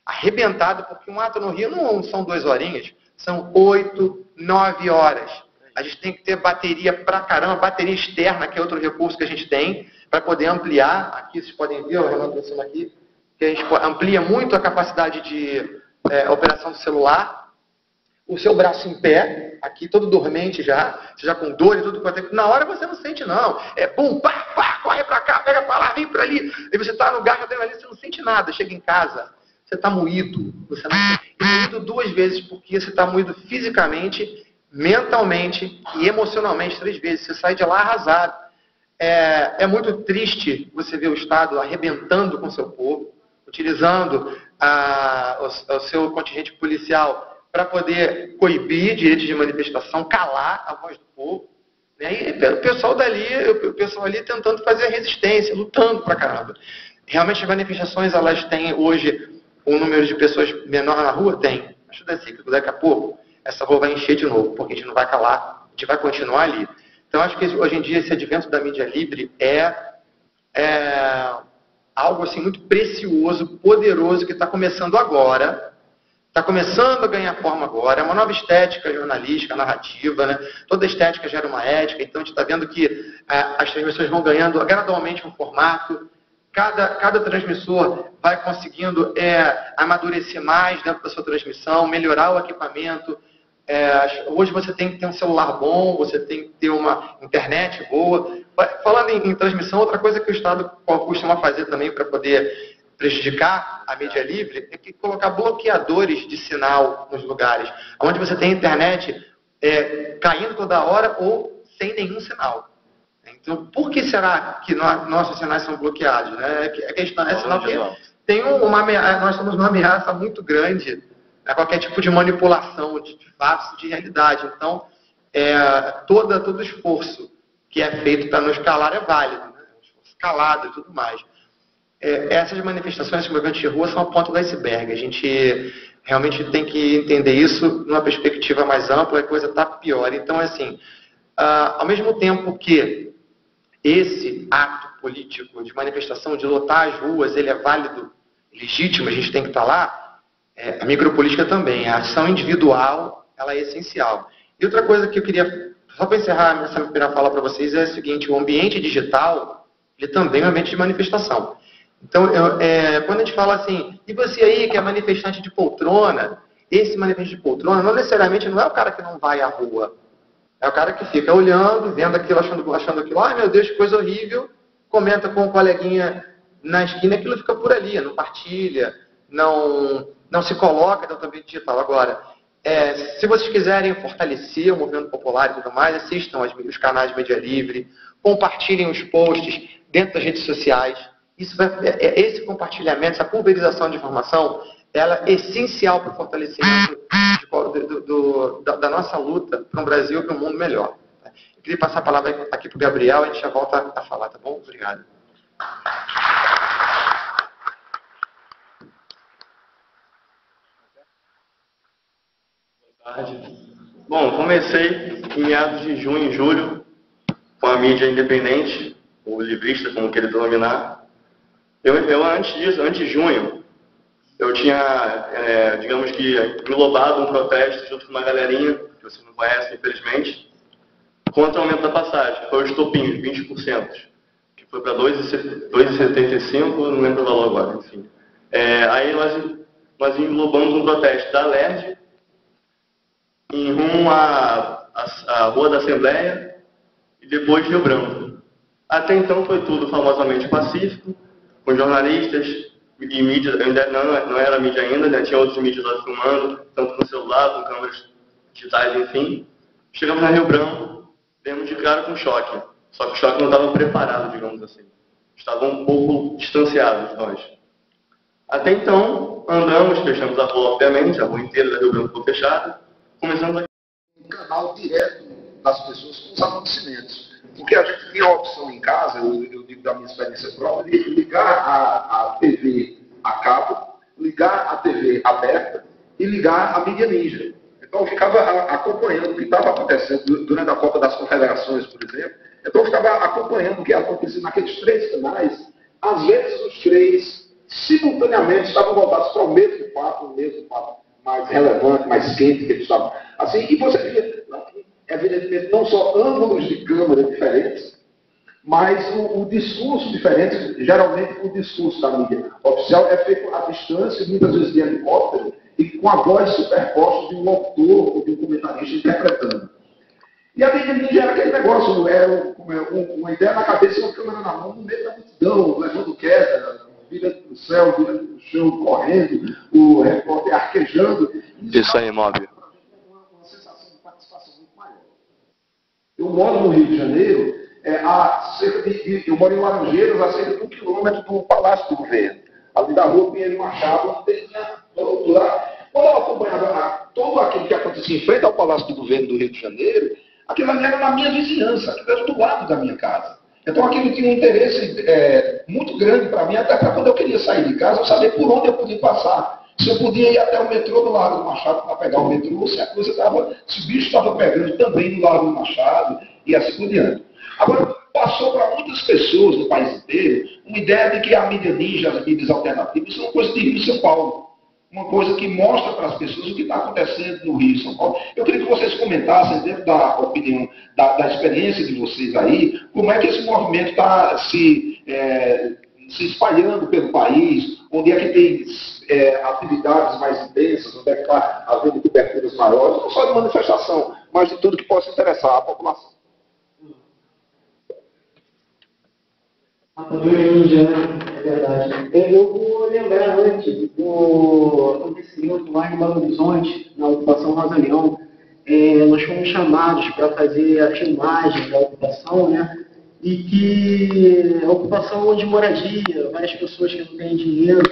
arrebentado, porque um ato no Rio não são 2 horinhas, são 8, 9 horas. A gente tem que ter bateria pra caramba, bateria externa, que é outro recurso que a gente tem, para poder ampliar. Aqui vocês podem ver, o Renan está cima aqui, que a gente amplia muito a capacidade de operação do celular. O seu braço em pé, aqui todo dormente já, você já com dor e tudo, na hora você não sente não. Bum, pá, pá, corre pra cá, pega pra lá, vem pra ali. E você tá no gás de adrenalina, você não sente nada. Chega em casa, você tá moído. Você não... E moído 2 vezes, porque você tá moído fisicamente, mentalmente e emocionalmente 3 vezes. Você sai de lá arrasado. É muito triste você ver o Estado arrebentando com o seu povo, utilizando o seu contingente policial para poder coibir direitos de manifestação, calar a voz do povo. Né? E o pessoal ali tentando fazer resistência, lutando pra caramba. Realmente as manifestações, elas têm hoje um número de pessoas menor na rua? Tem. Acho que daqui a pouco essa rua vai encher de novo, porque a gente não vai calar, a gente vai continuar ali. Então acho que hoje em dia esse advento da mídia livre é algo assim muito precioso, poderoso, que está começando agora. Está começando a ganhar forma agora, é uma nova estética jornalística, narrativa, né? Toda estética gera uma ética, então a gente está vendo que as transmissões vão ganhando gradualmente um formato, cada transmissor vai conseguindo amadurecer mais dentro da sua transmissão, melhorar o equipamento. Hoje você tem que ter um celular bom, você tem que ter uma internet boa. Falando em transmissão, outra coisa que o Estado costuma fazer também para poder prejudicar a mídia livre é que colocar bloqueadores de sinal nos lugares, onde você tem internet caindo toda hora ou sem nenhum sinal. Então, por que será que nossos sinais são bloqueados? Né? A questão é sinal que tem nós temos uma ameaça muito grande a qualquer tipo de manipulação de fatos, de realidade. Então, todo esforço que é feito para nos calar é válido, né? Um esforço calado e tudo mais. Essas manifestações de movimento de rua são a ponta do iceberg. A gente realmente tem que entender isso numa perspectiva mais ampla, a coisa está pior. Então, assim, ao mesmo tempo que esse ato político de manifestação, de lotar as ruas, ele é válido, legítimo, a gente tem que estar lá, a micropolítica também, a ação individual, ela é essencial. E outra coisa que eu queria, só para encerrar essa primeira fala para vocês, é o seguinte: o ambiente digital, ele também é um ambiente de manifestação. Então, quando a gente fala assim, e você aí que é manifestante de poltrona, esse manifestante de poltrona não necessariamente não é o cara que não vai à rua. É o cara que fica olhando, vendo aquilo, achando aquilo, ai meu Deus, que coisa horrível, comenta com o coleguinha na esquina, aquilo fica por ali, não partilha, não se coloca dentro do ambiente digital. Agora, se vocês quiserem fortalecer o movimento popular e tudo mais, assistam os canais de mídia livre, compartilhem os posts dentro das redes sociais. Esse compartilhamento, essa pulverização de informação, ela é essencial para o fortalecimento da nossa luta para um Brasil e para um mundo melhor. Eu queria passar a palavra aqui para o Gabriel e a gente já volta a falar, tá bom? Obrigado. Boa tarde. Bom, comecei em meados de junho e julho com a mídia independente, ou livrista, como queira denominar. Eu antes de junho, eu tinha, digamos que, englobado um protesto junto com uma galerinha, que vocês não conhecem, infelizmente, contra o aumento da passagem. Foi o estopim, 20%, que foi para 2,75, não lembro o valor agora, enfim. Aí nós englobamos um protesto da LERJ em rumo à Rua da Assembleia e depois Rio Branco. Até então foi tudo famosamente pacífico, com jornalistas e mídia, ainda não era mídia ainda, né? Tinha outros mídias lá filmando, tanto com celular, com câmeras digitais, enfim. Chegamos na Rio Branco, demos de cara com choque. Só que o choque não estava preparado, digamos assim. Estava um pouco distanciados nós. Até então, andamos, fechamos a rua, obviamente, a rua inteira da Rio Branco ficou fechada. Começamos a... Um canal direto das pessoas com os acontecimentos. Porque a gente tem a opção em casa, eu digo da minha experiência própria, de ligar a TV a cabo, ligar a TV aberta e ligar a mídia ninja. Então eu ficava acompanhando o que estava acontecendo durante a Copa das Confederações, por exemplo. Então eu ficava acompanhando o que acontecia naqueles 3 canais. Às vezes os 3 simultaneamente estavam voltados para o mesmo fato mais relevante, mais quente que eles estavam. Assim, e você via, evidentemente, não só ângulos de câmera diferentes, mas o discurso diferente. Geralmente o discurso da mídia oficial é feito à distância, muitas vezes de helicóptero, e com a voz superposta de um locutor ou de um comentarista interpretando. E a mídia ninja era aquele negócio, era uma ideia na cabeça e uma câmera na mão, no meio da multidão, levando queda, vira do céu, vira do chão, correndo, o repórter arquejando. Isso aí, imóvel. Uma sensação de participação muito maior. Eu moro no Rio de Janeiro Eu moro em Laranjeiras, a cerca de 1 quilômetro do Palácio do Governo, ali da rua Pinheiro Machado, onde tinha lá. Quando eu acompanhava todo aquilo que acontecia em frente ao Palácio do Governo do Rio de Janeiro, aquilo ali era na minha vizinhança, aquilo era do lado da minha casa. Então aquilo tinha um interesse muito grande para mim, até para quando eu queria sair de casa, eu sabia por onde eu podia passar. Se eu podia ir até o metrô do Largo do Machado para pegar o metrô, se o bicho estava pegando também no Largo do Machado, e assim por diante. Agora, passou para muitas pessoas no país inteiro uma ideia de que a mídia ninja, as mídias alternativas, são uma coisa de Rio e São Paulo. Uma coisa que mostra para as pessoas o que está acontecendo no Rio e São Paulo. Eu queria que vocês comentassem, dentro da opinião, da experiência de vocês aí, como é que esse movimento está se espalhando pelo país, onde é que tem atividades mais intensas, onde é que está havendo coberturas maiores, não só de manifestação, mas de tudo que possa interessar a população. É verdade. Eu vou lembrar antes do acontecimento lá em Belo Horizonte, na ocupação Rosa Leão. Nós fomos chamados para fazer a filmagem da ocupação, né? E que a ocupação de moradia, várias pessoas que não têm dinheiro,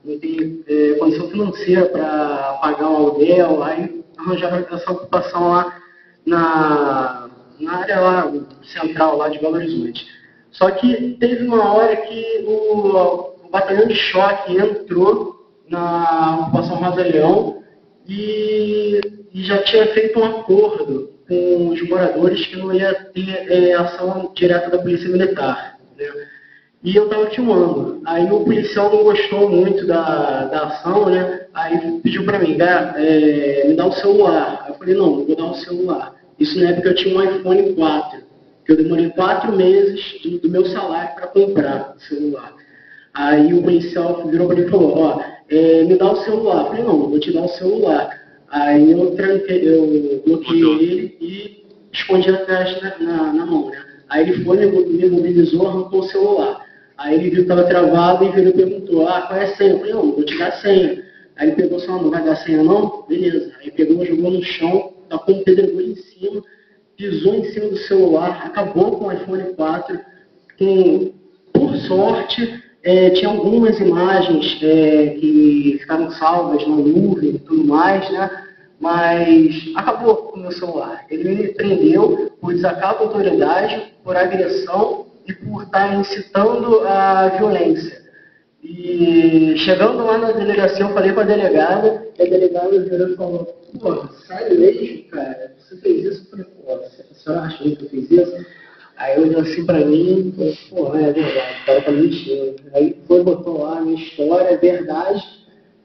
não têm condição financeira para pagar o aluguel, aí arranjaram essa ocupação lá na área lá, central lá de Belo Horizonte. Só que teve uma hora que o batalhão de choque entrou na ocupação Rosa Leão e já tinha feito um acordo com os moradores que não ia ter ação direta da Polícia Militar, né? E eu estava filmando. Aí o policial não gostou muito da ação, né? Aí pediu para mim, me dá o celular. Aí eu falei, não vou dar o celular. Isso na época eu tinha um iPhone 4. Que eu demorei 4 meses do meu salário para comprar o celular. Aí o policial virou para mim e falou, me dá o celular. Eu falei, não, vou te dar o celular. Aí eu bloqueei ele e escondi a caixa na mão, né? Aí ele foi, me mobilizou, arrancou o celular. Aí ele viu que estava travado e virou e perguntou, qual é a senha? Eu falei, não, vou te dar a senha. Aí ele pegou só, não vai dar a senha não? Beleza. Aí pegou, jogou no chão, tacou um pedregulho em cima, pisou em cima do celular, acabou com o iPhone 4, por sorte, tinha algumas imagens que ficaram salvas na nuvem e tudo mais, né? Mas acabou com o meu celular. Ele me prendeu por desacato à autoridade, por agressão e por estar incitando a violência. E chegando lá na delegacia, eu falei com a delegada, e a delegada virou e falou, pô, sai mesmo, cara, você fez isso? Eu falei, pô, a senhora acha que eu fiz isso? Aí olhou assim pra mim, e falou, pô, é verdade, o cara tá mentindo. Aí foi, botou lá a minha história, é verdade,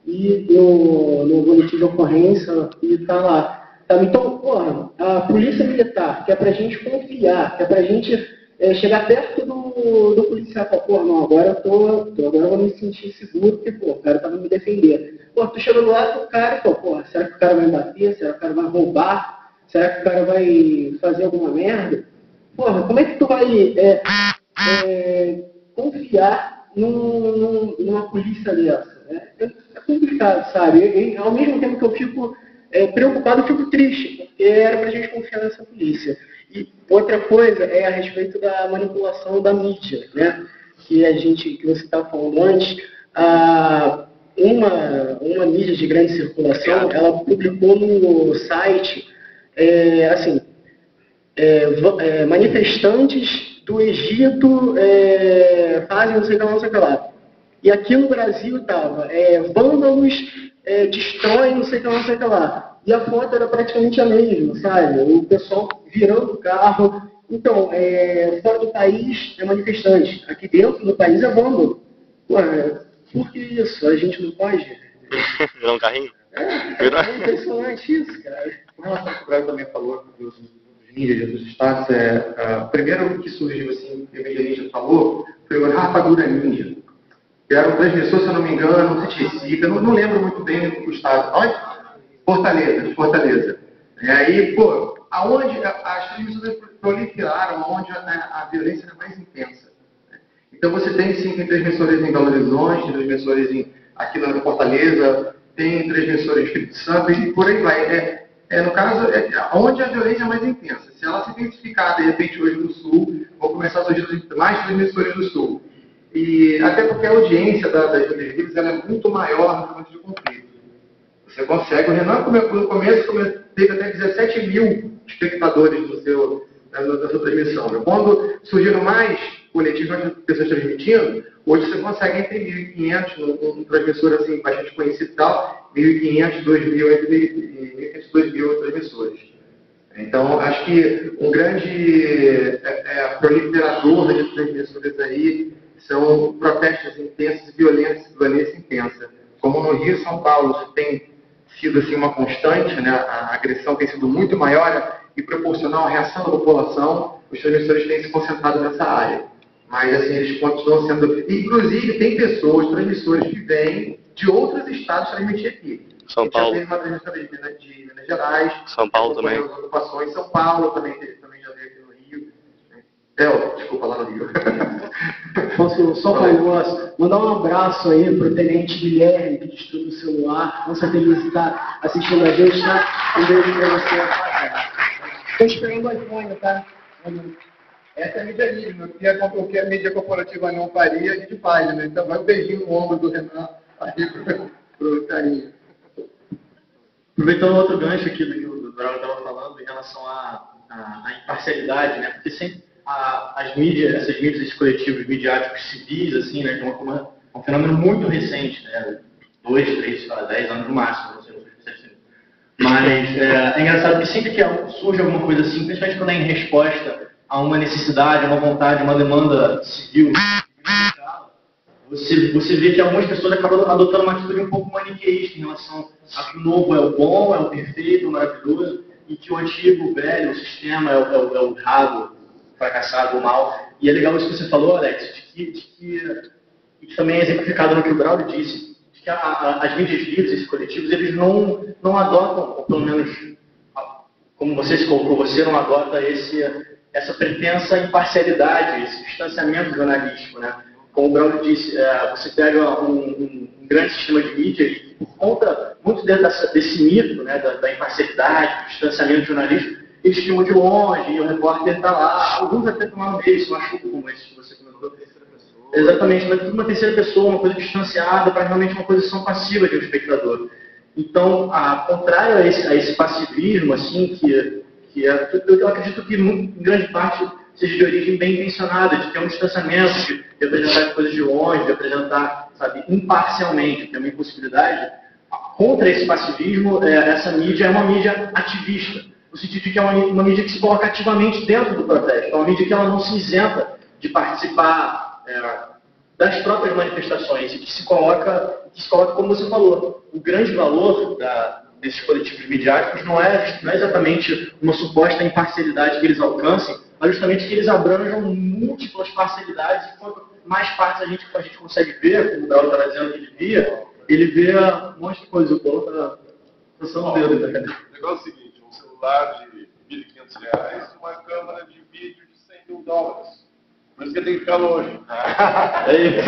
e no boletim de ocorrência, e tá lá. Então, porra, a polícia militar, que é pra gente confiar, que é pra gente chegar perto do policial e falar, pô, não, agora agora eu vou me sentir seguro, porque, pô, o cara tá me defender. Pô, tu chega do lado do cara e, pô, será que o cara vai bater? Será que o cara vai roubar? Será que o cara vai fazer alguma merda? Porra, como é que tu vai confiar numa polícia dessa? É complicado, sabe? E, ao mesmo tempo que eu fico preocupado, eu fico triste, porque era pra gente confiar nessa polícia. E outra coisa é a respeito da manipulação da mídia, né? Que você estava falando antes, uma mídia de grande circulação, ela publicou no site, manifestantes do Egito fazem não sei o que lá. E aqui no Brasil estava, vândalos destroem não sei o que lá. E a foto era praticamente a mesma, sabe? O pessoal virando o carro. Então, fora do país é manifestante. Aqui dentro do país é vândalo. Por que isso? A gente não pode? Virou um carrinho? É impressionante isso, cara. Com relação ao que o Gabriel também falou dos ninjas, dos estados, primeiro que surgiu, assim, que o mídia ninja falou, foi a rapadura ninja. Que era um transmissor, se eu não me engano, não sei se eu não lembro muito bem do estado. Onde? Fortaleza. E aí, pô, aonde as transmissões proliferaram, onde a violência era mais intensa. Então você tem sim, tem transmissores em Belo Horizonte, tem transmissores aqui na Fortaleza, tem transmissores em Espírito Santo e por aí vai. no caso, onde a violência é mais intensa. Se ela se intensificar, de repente, hoje no Sul, vão começar a surgir mais transmissores do Sul. E até porque a audiência das livres ela é muito maior no momento de conflito. Você consegue, o Renan no começo teve até 17 mil espectadores na sua transmissão. Quando surgiram mais coletivos de pessoas transmitindo, hoje você consegue entre 1.500, um transmissor assim, bastante conhecido e tal, 1.500, 2.000, entre 2.000 transmissores. Então, acho que um grande proliferador de transmissores aí são protestos intensos e violência intensa. Como no Rio e São Paulo tem sido assim, uma constante, né? A agressão tem sido muito maior e proporcional à reação da população, os transmissores têm se concentrado nessa área. Mas assim, eles continuam sendo... Inclusive, tem pessoas, transmissores, que vêm de outros estados transmitir aqui. São Paulo. Já teve uma transmissora de Minas Gerais. São Paulo também. As ocupações. São Paulo também já veio aqui no Rio. Desculpa, lá no Rio. Posso só falar um negócio? Mandar um abraço aí pro Tenente Guilherme, que destruiu o celular. Com certeza ele está assistindo a gente, tá? Um beijo pra você, rapaziada. Estou esperando o iPhone, tá? Essa é a mídia livre, o que a mídia corporativa não faria, a gente faz, né? Então vai um beijinho no ombro do Renan aí pro carinho. Aproveitando outro gancho aqui do que o Braulio estava falando em relação à imparcialidade, né? Porque sempre as mídias, essas mídias, esses coletivos midiáticos civis, assim, né? Que é um fenômeno muito recente, né? 2, 3, 10 anos no máximo, não sei. Mas é engraçado que sempre que surge alguma coisa assim, principalmente quando é em resposta a uma necessidade, a uma vontade, uma demanda civil, você vê que algumas pessoas acabam adotando uma atitude um pouco maniqueísta em relação a que o novo é o bom, é o perfeito, o maravilhoso, e que o antigo, o velho, o sistema é o errado, o fracassado, o mal. E é legal isso que você falou, Alex, de que também é exemplificado no que o Braulio disse, de que as mídias livres, esses coletivos, eles não adotam, ou pelo menos, como você se colocou, você não adota essa pretensa imparcialidade, esse distanciamento jornalístico, né? Como o Braulio disse, você pega um grande sistema de mídia e por conta muito desse mito, né, da imparcialidade, do distanciamento jornalístico, eles filmam de longe e o repórter está lá, alguns até tomaram meio, se machucam, como esse que você comentou. Exatamente, mas tudo uma terceira pessoa, uma coisa distanciada para realmente uma posição passiva de um espectador. Então, contrário a esse passivismo, assim, que eu acredito que em grande parte seja de origem bem intencionada, de ter um distanciamento, de apresentar as coisas de longe, de apresentar, sabe, imparcialmente, que é uma impossibilidade. Contra esse passivismo, essa mídia é uma mídia ativista, no sentido de que é uma mídia que se coloca ativamente dentro do protesto, é uma mídia que ela não se isenta de participar das próprias manifestações e que se coloca, como você falou, o grande valor desses coletivos midiáticos não é exatamente uma suposta imparcialidade que eles alcancem, mas justamente que eles abranjam múltiplas parcialidades e quanto mais partes a gente consegue ver, como o Braulio estava dizendo que ele vê um monte de coisa. O Paulo está passando o dedo. O negócio é o seguinte, um celular de R$ 1.500 e uma câmera de vídeo de $100.000. Por isso que tem que ficar longe. É isso.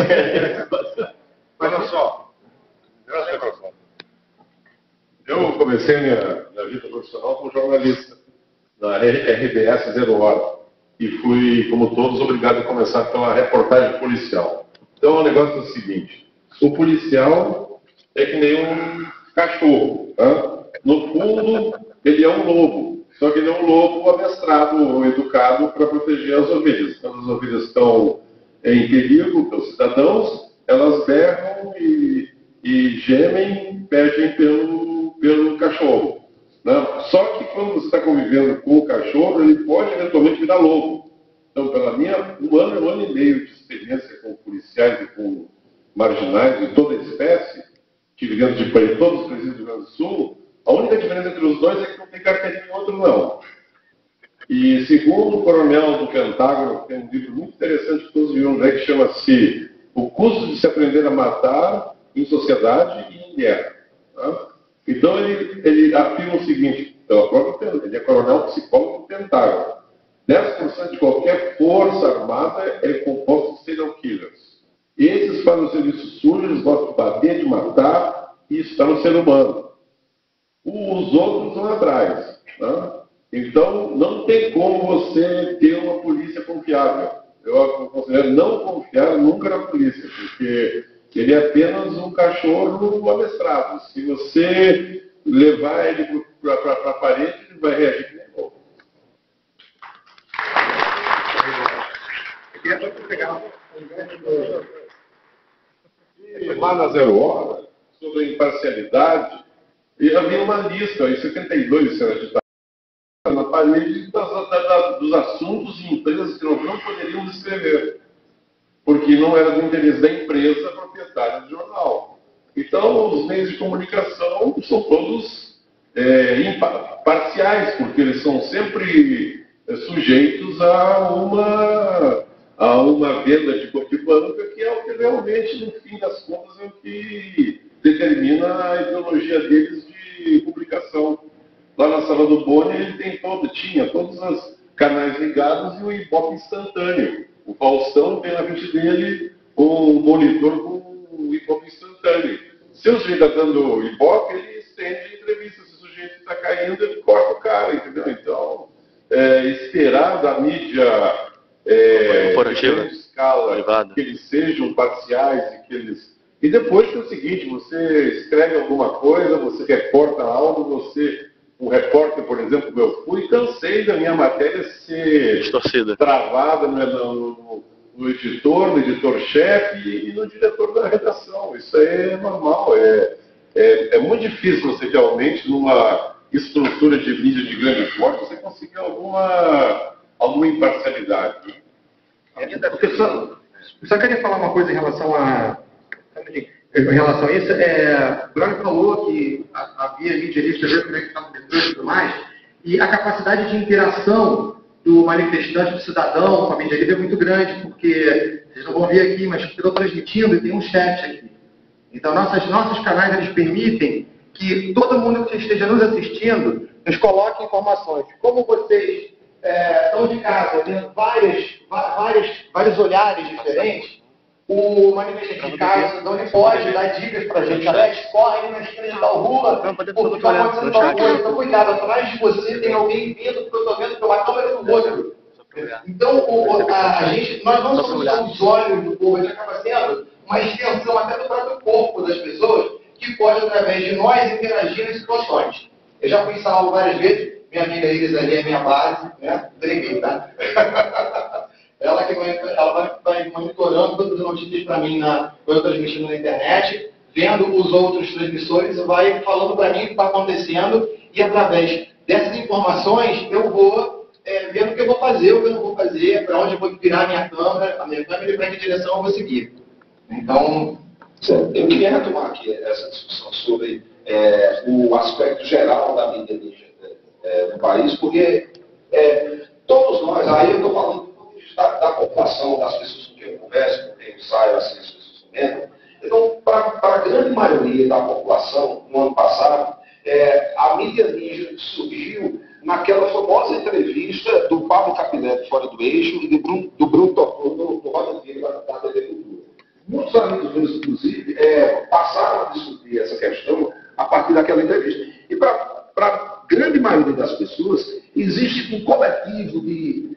Olha só, eu comecei minha vida profissional como jornalista na RBS 0 Hora. E fui, como todos, obrigado a começar pela reportagem policial. Então, o negócio é o seguinte, o policial é que nem um cachorro. Tá? No fundo, ele é um lobo, só que ele é um lobo adestrado ou educado para proteger as ovelhas. Quando as ovelhas estão em perigo pelos cidadãos, elas berram e gemem, pedem pelo cachorro. Não. Só que quando você está convivendo com o cachorro, ele pode eventualmente virar lobo. Então, pela minha um ano e meio de experiência com policiais e com marginais de toda a espécie, tive dentro de todos os presídios do Rio Grande do Sul, a única diferença entre os dois é que não tem carteirinha e o outro não. E segundo o coronel do Pentágono, tem um livro muito interessante que todos viram, né, que chama-se O Custo de se Aprender a Matar em Sociedade e em Guerra. Tá? Então, ele afirma o seguinte, pela própria, ele é coronel psicólogo do Pentágono. 10% de qualquer força armada é composto de serial killers. Esses fazem o serviço sujo, eles gostam de bater, de matar, e isso está no ser humano. os outros vão atrás. Né? Então, não tem como você ter uma polícia confiável. Eu considero não confiar nunca na polícia, porque ele é apenas um cachorro amestrado. Se você levar ele para a parede, ele vai reagir que nem bom. Lá na Zero Hora, sobre imparcialidade, e havia uma lista, em 72, se era de na parede dos assuntos e empresas que nós não poderíamos escrever, porque não era do interesse da empresa proprietária do jornal. Então, os meios de comunicação são todos parciais, porque eles são sempre sujeitos a uma venda de cor de banca, que é o que realmente, no fim das contas, é o que determina a ideologia deles de publicação. Lá na sala do Boni, ele tinha todos os canais ligados e o Ibope instantâneo. O Faustão tem na frente dele um monitor com o Ibope instantâneo. Se o sujeito está dando Ibope, ele estende a entrevista. Se o sujeito está caindo, ele corta o cara, entendeu? Então, esperar da mídia em grande escala que eles sejam parciais e que eles... E depois que é o seguinte, você escreve alguma coisa, você reporta algo, um repórter, por exemplo, eu fui, cansei da minha matéria ser distorcida, travada no editor, no editor-chefe e no diretor da redação. Isso aí é normal. É muito difícil você realmente, numa estrutura de mídia de grande porte, você conseguir alguma imparcialidade. Eu só queria falar uma coisa em relação a isso. O Bruno falou que havia mídia livre, conectado no metrô e tudo mais, e a capacidade de interação do manifestante, do cidadão com a mídia livre é muito grande, porque vocês não vão ver aqui, mas estou transmitindo e tem um chat aqui. Então, nossos canais eles permitem que todo mundo que esteja nos assistindo nos coloque informações. Como vocês estão de casa vendo vários olhares diferentes, o manifestante de casa não pode dar dicas para a gente. Alex, corre ali na esquina de tal rua, porque está acontecendo tal coisa, então cuidado, atrás de você tem alguém vindo, porque eu estou vendo pela câmera do outro. Então, nós não somos só os olhos do povo, a gente acaba sendo uma extensão até do próprio corpo das pessoas, que pode, através de nós, interagir em situações. Eu já fui em São Paulo várias vezes, minha amiga Iris ali é minha base, né? Brinquei, tá? Ela vai monitorando todas as notícias para mim, eu transmitindo na internet, vendo os outros transmissores, vai falando para mim o que está acontecendo, e através dessas informações eu vou vendo o que eu vou fazer, o que eu não vou fazer, para onde eu vou virar a minha câmera e para que direção eu vou seguir. Então, eu queria retomar aqui essa discussão sobre o aspecto geral da mídia no país, porque todos nós, aí eu estou falando da população, das pessoas com quem eu converso, com quem eu saio, assim, as pessoas comentam. Então, para a grande maioria da população, no ano passado, a mídia ninja surgiu naquela famosa entrevista do Pablo Capilé, Fora do Eixo, e do Bruno Tocou, do Roda Viva, da TV Cultura. Muitos amigos meus, inclusive, passaram a discutir essa questão a partir daquela entrevista. E para a grande maioria das pessoas, existe um coletivo de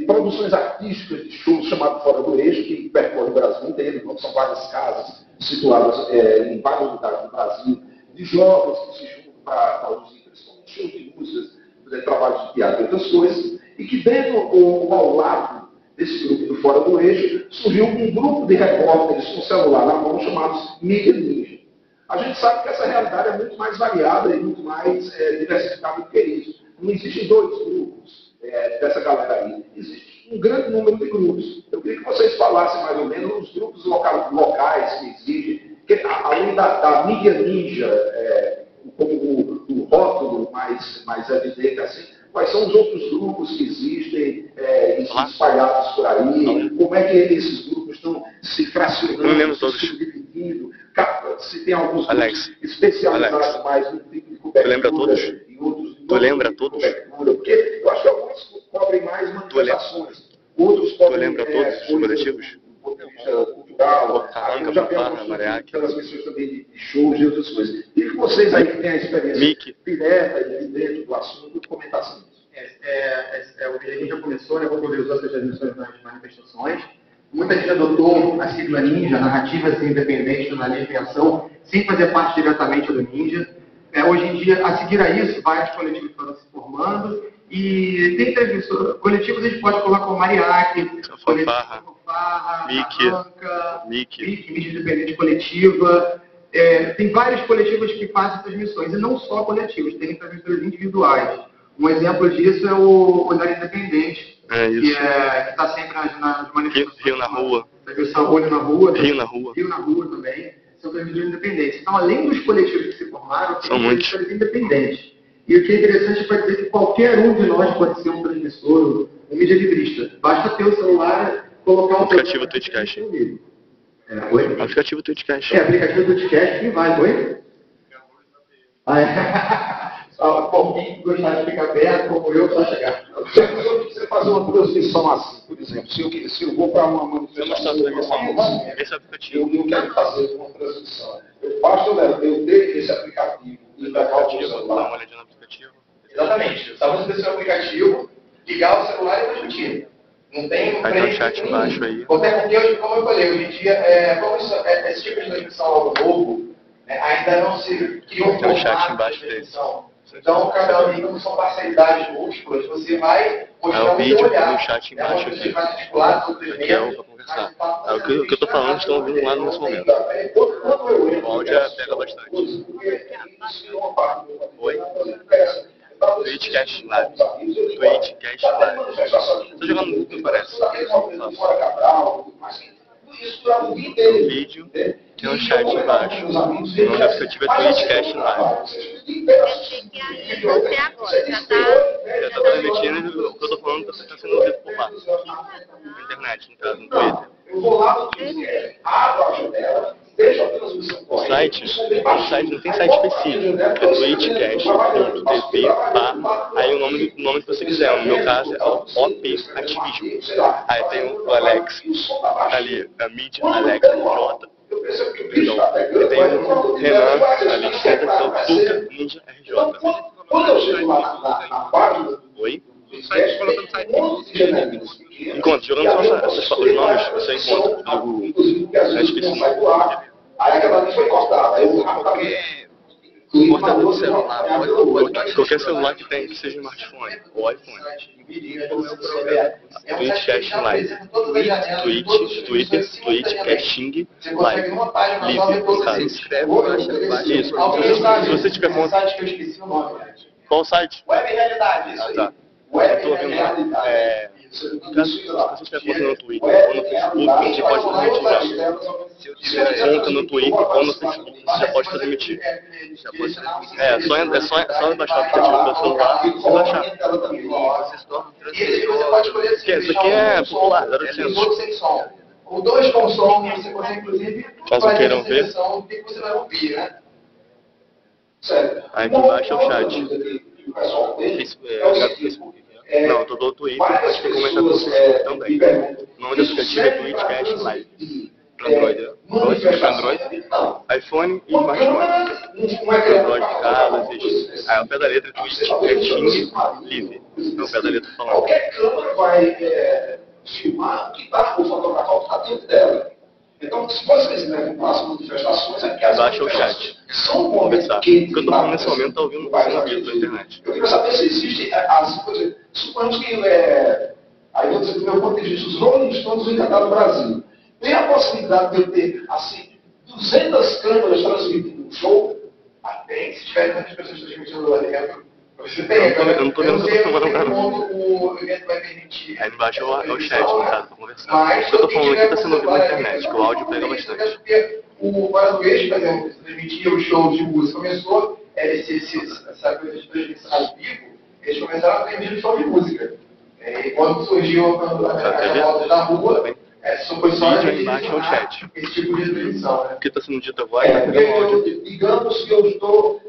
produções artísticas de shows chamado Fora do Eixo, que percorre o Brasil inteiro. Então, são várias casas situadas em vários lugares do Brasil, de jovens que se juntam para produzir, principalmente shows de músicas, trabalhos de teatro e outras coisas, e que dentro ou ao lado desse grupo do Fora do Eixo, surgiu um grupo de repórteres com celular na mão chamados mídia ninja. A gente sabe que essa realidade é muito mais variada e muito mais diversificada do que isso. Não existem dois grupos dessa galera aí. Existe um grande número de grupos. Eu queria que vocês falassem mais ou menos os grupos locais que existem, que, além da mídia ninja, como o rótulo mais evidente assim, quais são os outros grupos que existem espalhados por aí, como é que esses grupos estão se fracionando, se dividindo, se tem alguns grupos especializados mais no tipo de cobertura e outros no tipo de cobertura, porque eu acho que alguns cobrem mais manifestações, outros cobrem coletivos do ponto de vista cultural, eu já vi algumas transmissões também de shows e outras coisas. Queria que vocês aí que têm a experiência Mickey. direta e dentro do assunto, comentar assim. O que já começou, né, popularizou essas transmissões nas manifestações. Muita gente adotou a sigla Ninja, narrativas independentes, jornalismo e ação, sem fazer parte diretamente do Ninja. Hoje em dia, a seguir a isso, vários coletivos foram se formando, e tem coletivos a gente pode colocar como Mariachi, Fanfarra, Mickey, Mídia Independente Coletiva. Tem vários coletivos que fazem transmissões, e não só coletivos, tem transmissões individuais. Um exemplo disso é o Olhar Independente, que está sempre nas manifestações. Rio na Rua. Olho na Rua. Rio na Rua. Rio na Rua também. São transmissões independentes. Então, além dos coletivos que se formaram, tem transmissões independentes. E o que é interessante é dizer que qualquer um de nós pode ser um transmissor, um mídia livrista. Basta ter o celular, colocar um aplicativo Twitchcast. Oi? Aplicativo Twitchcast. Aplicativo Twitchcast que vai, oi? Alguém gostaria de ficar perto, como eu, para chegar. Você fazer uma transmissão assim, por exemplo, se eu vou para uma manifestação, Esse aplicativo. eu quero fazer uma transmissão. Eu faço, eu tenho esse aplicativo e levar o celular. Dá uma olhadinha no aplicativo. Exatamente. Só você ter seu aplicativo, ligar o celular e transmitir. Não tem Vai ter um chat embaixo aí. Até porque, como eu falei, hoje em dia, como esse tipo de transmissão é algo novo, ainda não se criou um Tem um chat formato embaixo de transmissão. Então, cada um, como são parcialidades múltiplas, você vai mostrar o o vídeo seu olhar. e o chat embaixo aqui. Você vai articular sobre Aqui é o pra conversar. O que eu tô falando estão ouvindo lá nesse momento. O áudio já pega bastante. Oi? Twitchcast Live. Twitchcast Live. Tô jogando no YouTube, parece. O vídeo tem um chat embaixo. O nome do aplicativo é Twitchcast Live. Até agora, já tá transmitindo, o que eu tô falando tá sendo ouvido por lá. Na internet, no caso, no Twitter. O site não tem site específico, é twitchcast.tv, aí o nome que você quiser. No meu caso é o OP Ativismo. Aí tem o Alex, ali, a mídia Alex J. Então, tem o Renan, ali de center, que é o Tuca Ninja RJ. Quando eu chego lá na página, Oi? Enquanto, jogando só os nomes, você encontra na descrição. Aí aquela vez foi cortada. Eu rapidamente. Portador de celular, qualquer celular que seja smartphone ou iPhone. Twitchcast Live. Twitch, Casting Live. Livre, no caso. Isso. Se você tiver conta. Qual site? Web Realidade. Ah, tá. Eu tô ouvindo lá. Se você tiver conta no Twitter ou no Facebook, você pode transmitir já. Se eu tiver conta no Twitter ou no Facebook, você já pode transmitir. É só baixar o aplicativo do celular e baixar. Isso aqui é popular, 0800. O 2 com som, você consegue, inclusive, caso queiram ver. O que você vai ouvir, né? Aí aqui embaixo é o chat. Não, eu tô do Twitter, mas tem comentar no Facebook também. O nome do aplicativo é Twitchcast Live. Android, iPhone e smartphone. Android de casa, existe. Aí ao pé da letra Twitch, Live. É o pé da letra falando. Qualquer câmera vai filmar o que está, ou fotografar o que está dentro dela. Então, se vocês façam manifestações aqui, baixa o chat. São conversar. O que eu tô falando nesse momento tá ouvindo no vídeo da internet. Eu queria saber se existem as coisas. Suponhamos que, aí vou dizer do meu ponto de vista, os Rolling Stones vêm cantar no Brasil. Tem a possibilidade de eu ter, assim, 200 câmeras transmitindo um show? Tem, se tiver tantas pessoas transmitindo lá dentro. Você tem, eu não tô vendo o que eu tô falando agora. O evento vai permitir. Aí embaixo é o chat, no caso, pra conversar. O que eu tô falando aqui tá sendo ouvido na internet, que o áudio pega bastante. O Paraguês, por exemplo, transmitia os shows de música, começou essa coisa de transmissão ao vivo, eles começaram a transmitir show de música. E quando surgiu a volta da rua, foi só vídeo embaixo é o chat. Esse tipo de transmissão. Né? O que tá sendo dito agora tá pegando áudio. Digamos que eu estou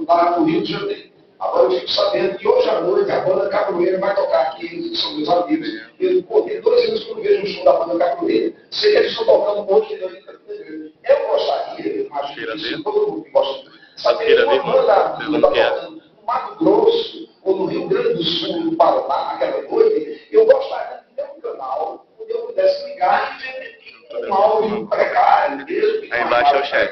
lá no Rio de Janeiro. Agora eu fico sabendo que hoje à noite a banda Capoeira vai tocar aqui, são meus amigos. Tem 2 anos que eu não vejo um show da banda Capoeira. Sei que eles estão tocando um monte de eu gostaria, eu imagino que todo mundo gosta Só que queira uma ver banda muito, no Mato Grosso, ou no Rio Grande do Sul, no Paraná, naquela noite, eu gostaria de ter um canal onde eu pudesse ligar e ver um áudio precário mesmo. Aí embaixo é o chat.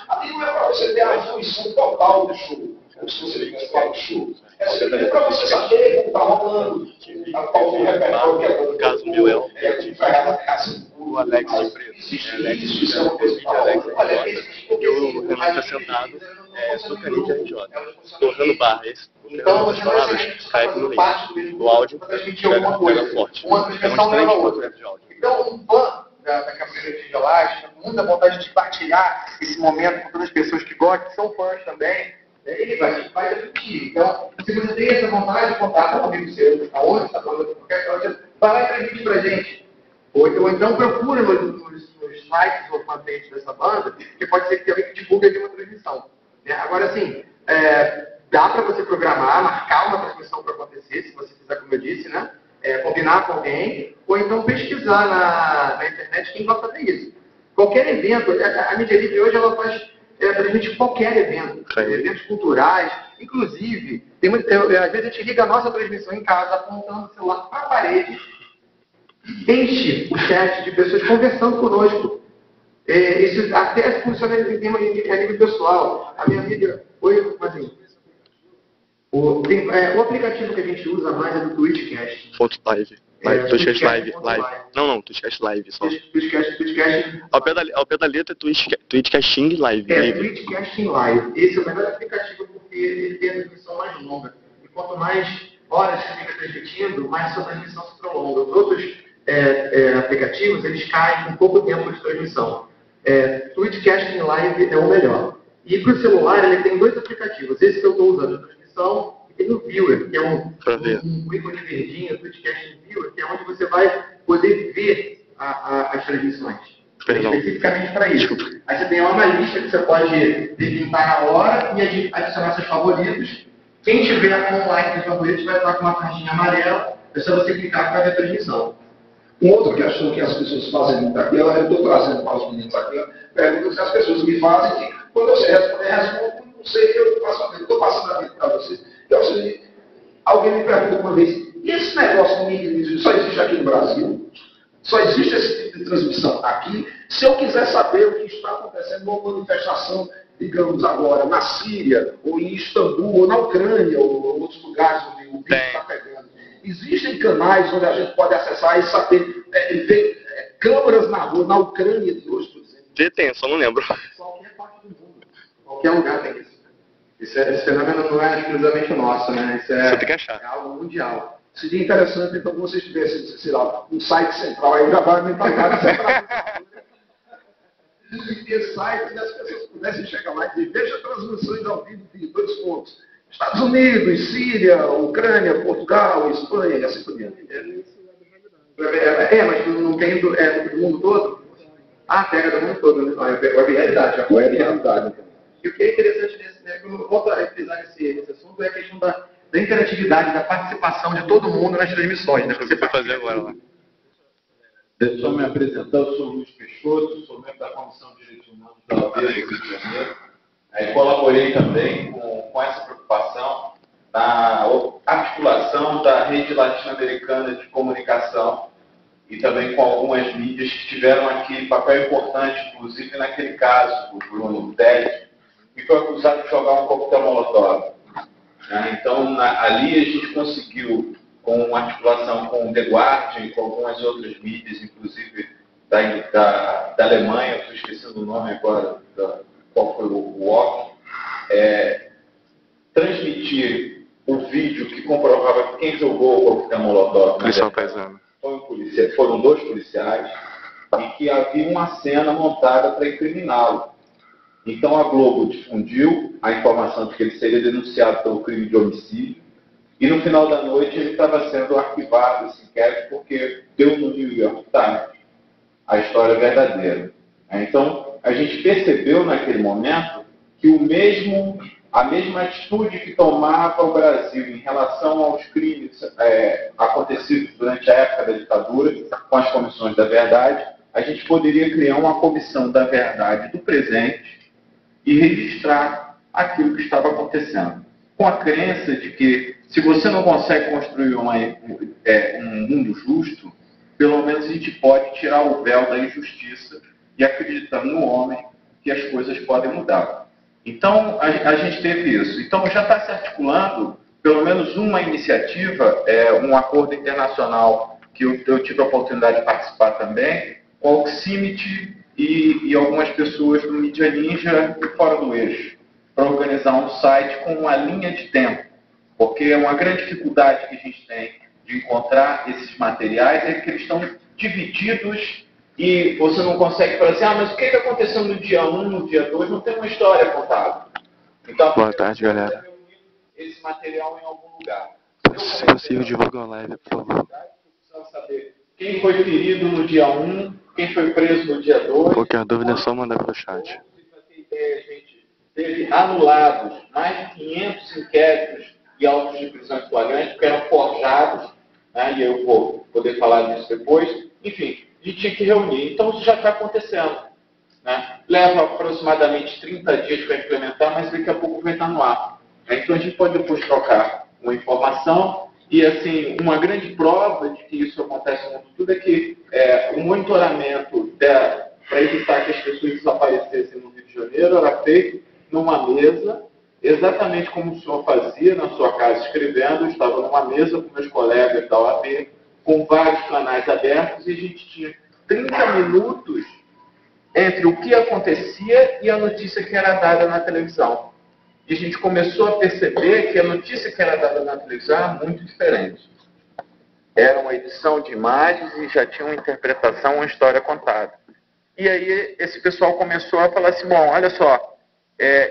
Ali não é para você ter a fruição total do show, como se você tivesse lá no show. É simplesmente para você saber como está rolando, qual o repertório que é bom. No caso, o meu é o Alex de Preto. Isso é uma coisa que e o Renato está sentado tocando de RJ. Tornando barra, as palavras caem no meio. O áudio pega forte. É um diferente quanto de áudio. Então, um fã da capoeira de Gelás, com muita vontade de partilhar esse momento com todas as pessoas que gostam, que são fãs também, ele vai transmitir. Então, se você tem essa vontade de contar com um amigo seu, aonde está falando, qualquer coisa, vai lá e transmite pra gente. Ou então procura nos sites ou fanpages dessa banda, que pode ser que alguém que divulgue aqui uma transmissão. Agora, assim, dá para você programar, marcar uma transmissão para acontecer, se você fizer como eu disse, né? Combinar com alguém, ou então pesquisar na internet quem vai fazer isso. Qualquer evento, a mídia livre hoje ela faz transmite qualquer evento, eventos culturais, inclusive, às vezes a gente liga a nossa transmissão em casa apontando o celular para a parede, enche o chat de pessoas conversando conosco. Isso até funciona a nível pessoal. A minha amiga, oi, Mazinho. O aplicativo que a gente usa mais é do Twitchcast. Live. Twitchcast Live. Não, Twitchcast Live só. Twitchcast. Ao pé da letra é Twitchcasting Live. Twitchcasting Live. Esse é o melhor aplicativo porque ele tem a transmissão mais longa. E quanto mais horas você fica transmitindo, mais sua transmissão se prolonga. Os outros aplicativos, eles caem com pouco tempo de transmissão. Twitchcasting Live é o melhor. E para o celular, ele tem dois aplicativos. Esse que eu estou usando, a transmissão, e tem o Viewer, que é um ícone verdinho, Twitchcasting Viewer, que é onde você vai poder ver as transmissões. Especificamente para isso. Aí você tem uma lista que você pode delimitar na hora e adicionar seus favoritos. Quem tiver com o like dos favoritos vai estar com uma caixinha amarela, é só você clicar para ver a transmissão. Uma outra questão que as pessoas fazem muito aqui, eu estou trazendo para os meninos aqui, perguntas que as pessoas me fazem, que quando você responde, não sei, eu estou passando a vida para você. Alguém me perguntou uma vez, e esse negócio do niilismo só existe aqui no Brasil? Só existe esse tipo de transmissão aqui? Se eu quiser saber o que está acontecendo numa manifestação, digamos agora, na Síria, ou em Istambul, ou na Ucrânia, ou outros lugares onde o vírus está pegando, existem canais onde a gente pode acessar e saber, ver câmeras na rua, na Ucrânia de hoje, por exemplo? Tem, só não lembro. Qualquer parte do mundo. Qualquer lugar tem isso. Esse fenômeno não é exclusivamente nosso, né? Isso você tem que achar. É algo mundial. Seria interessante, então, que vocês tivessem, sei lá, um site central, aí já vai aumentar a cada central. E ter sites e as pessoas pudessem chegar lá e dizer, veja transmissões ao vivo de 2 pontos. Estados Unidos, Síria, Ucrânia, Portugal, Espanha, e assim por diante. Mas não tem do mundo todo? Pega do mundo todo, né? Web realidade. Web realidade. E o que é interessante nesse, né, eu volto a frisar esse assunto, é a questão da interatividade, da participação de todo mundo nas transmissões. Né? Você vai fazer agora lá. Estou me apresentando, sou Luiz Peixoto, sou membro da Comissão de Direitos Humanos da OAB do Rio de Janeiro. Colaborei também com essa preocupação na articulação da rede latino-americana de comunicação e também com algumas mídias que tiveram aqui papel importante, inclusive naquele caso do Bruno Teles, que foi acusado de jogar um coquetel molotov. Então, ali a gente conseguiu, com articulação com o The Guardian e com algumas outras mídias, inclusive da Alemanha, estou esquecendo o nome agora, qual foi o órgão, transmitir o vídeo que comprovava que quem jogou o coquetel molotov foram 2 policiais e que havia uma cena montada para incriminá-lo. Então a Globo difundiu a informação de que ele seria denunciado pelo crime de homicídio e no final da noite ele estava sendo arquivado esse inquérito porque deu no New York Times a história verdadeira. Então a gente percebeu naquele momento que a mesma atitude que tomava o Brasil em relação aos crimes acontecidos durante a época da ditadura, com as comissões da verdade, a gente poderia criar uma comissão da verdade do presente e registrar aquilo que estava acontecendo. Com a crença de que, se você não consegue construir um mundo justo, pelo menos a gente pode tirar o véu da injustiça e acreditar no homem que as coisas podem mudar. Então, a gente teve isso. Então, já está se articulando, pelo menos uma iniciativa, um acordo internacional que eu tive a oportunidade de participar também, com a Oximity e algumas pessoas do Media Ninja e fora do eixo, para organizar um site com uma linha de tempo. Porque uma grande dificuldade que a gente tem de encontrar esses materiais é que eles estão divididos e você não consegue falar assim, mas o que aconteceu no dia 1, no dia 2, não tem uma história contada. Então, boa tarde, galera. Esse material em algum lugar. Se possível, divulga a live, por favor. Eu precisava saber quem foi ferido no dia 1, quem foi preso no dia 2. Qualquer dúvida é só mandar para o chat. Para ter ideia, a gente teve anulados mais de 500 inquéritos e autos de prisão em flagrante, que eram forjados, né, e eu vou poder falar disso depois. Enfim, a gente tinha que reunir. Então, isso já está acontecendo. Né? Leva aproximadamente 30 dias para implementar, mas daqui a pouco vai estar no ar. Né? Então, a gente pode depois trocar uma informação. E, assim, uma grande prova de que isso acontece no mundo todo é que o monitoramento para evitar que as pessoas desaparecessem no Rio de Janeiro era feito numa mesa, exatamente como o senhor fazia na sua casa escrevendo. Eu estava numa mesa com meus colegas da OAB, com vários canais abertos, e a gente tinha 30 minutos entre o que acontecia e a notícia que era dada na televisão. E a gente começou a perceber que a notícia que era dada na televisão era muito diferente. Era uma edição de imagens e já tinha uma interpretação, uma história contada. E aí esse pessoal começou a falar assim, bom, olha só,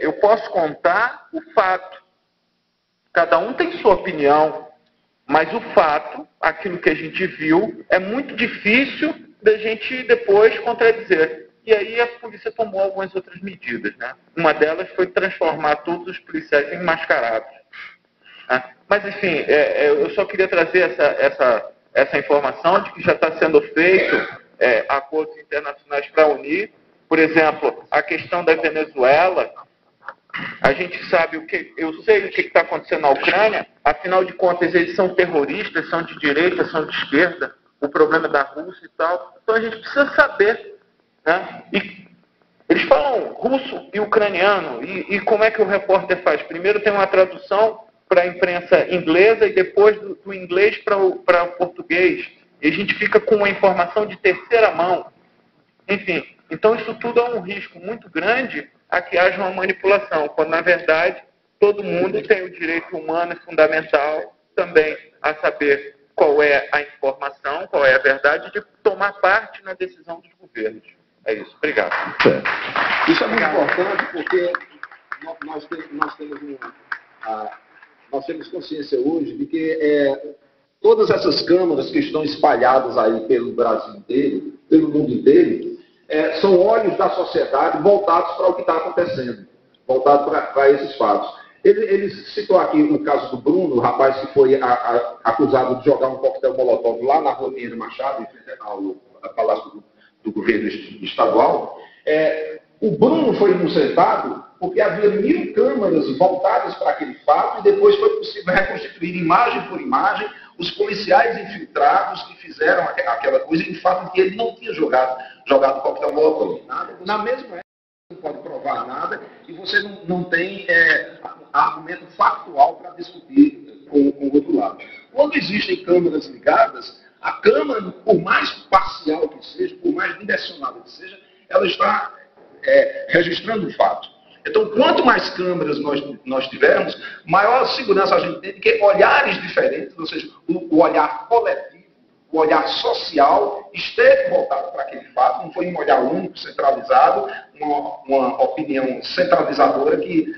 eu posso contar o fato. Cada um tem sua opinião, mas o fato, aquilo que a gente viu, é muito difícil da gente depois contradizer. E aí a polícia tomou algumas outras medidas, né? Uma delas foi transformar todos os policiais em mascarados. Né? Mas, enfim, eu só queria trazer essa informação de que já está sendo feito acordos internacionais para unir. Por exemplo, a questão da Venezuela, a gente sabe eu sei o que está acontecendo na Ucrânia, afinal de contas eles são terroristas, são de direita, são de esquerda, o problema da Rússia e tal. Então a gente precisa saber. Né? E eles falam russo e ucraniano, e como é que o repórter faz? Primeiro tem uma tradução para a imprensa inglesa e depois do inglês para o português. E a gente fica com uma informação de terceira mão. Enfim, então isso tudo é um risco muito grande a que haja uma manipulação, quando na verdade todo mundo tem o direito humano e fundamental também a saber qual é a informação, qual é a verdade, de tomar parte na decisão dos governos. É isso. Obrigado. Isso é muito importante porque nós temos consciência hoje de que todas essas câmaras que estão espalhadas aí pelo Brasil inteiro, pelo mundo inteiro, são olhos da sociedade voltados para o que está acontecendo, voltados para esses fatos. Ele citou aqui o caso do Bruno, o rapaz que foi acusado de jogar um coquetel molotov lá na rua Pinheiro Machado, em frente ao Palácio do Governo Estadual. O Bruno foi inocentado porque havia 1000 câmeras voltadas para aquele fato e depois foi possível reconstituir imagem por imagem os policiais infiltrados que fizeram aquela coisa em fato que ele não tinha jogado coquetel molotov. Na mesma época, não pode provar nada e você não tem argumento factual para discutir com o outro lado. Quando existem câmeras ligadas, a câmera, por mais parcial que seja, por mais direcionada que seja, ela está registrando o fato. Então, quanto mais câmeras nós tivermos, maior segurança a gente tem de que olhares diferentes, ou seja, o olhar coletivo, o olhar social, esteve voltado para aquele fato, não foi um olhar único, centralizado, uma opinião centralizadora que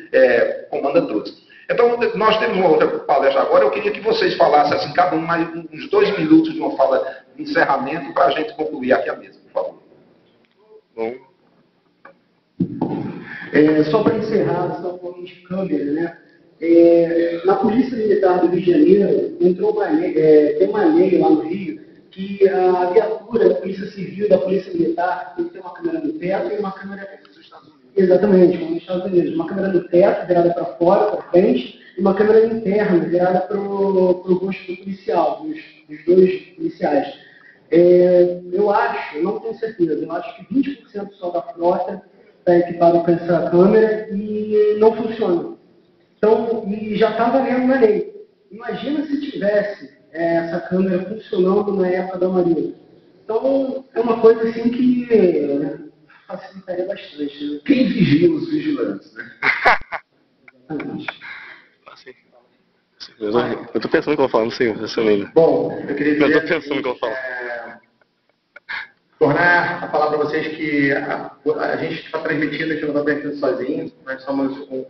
comanda todos. Então, nós temos uma outra palestra agora, eu queria que vocês falassem, assim, cada um mais uns 2 minutos de uma fala de encerramento para a gente concluir aqui a mesa, por favor. Bom. Só para encerrar, você está falando de câmera, né? Na Polícia Militar do Rio de Janeiro, entrou uma lei, tem uma lei lá no Rio, que a viatura da Polícia Civil, da Polícia Militar, tem que ter uma câmera no teto e uma câmera Exatamente, como nos Estados Unidos. Uma câmera no teto, virada para fora, para frente, e uma câmera interna, virada para o rosto do policial, dos dois policiais. Eu acho, não tenho certeza, eu acho que 20% só da frota está equipada com essa câmera e não funciona. Então, e já está valendo na lei. Imagina se tivesse essa câmera funcionando na época da Marinha. Então, é uma coisa assim que facilitaria bastante. Quem vigia os vigilantes, né? Exatamente. Eu estou pensando no que eu vou falar, não sei ainda. Bom, eu queria dizer... Eu estou pensando no que eu vou falar. Tornar a falar para vocês que a gente está transmitindo, a gente não está transmitindo sozinho, nós somos um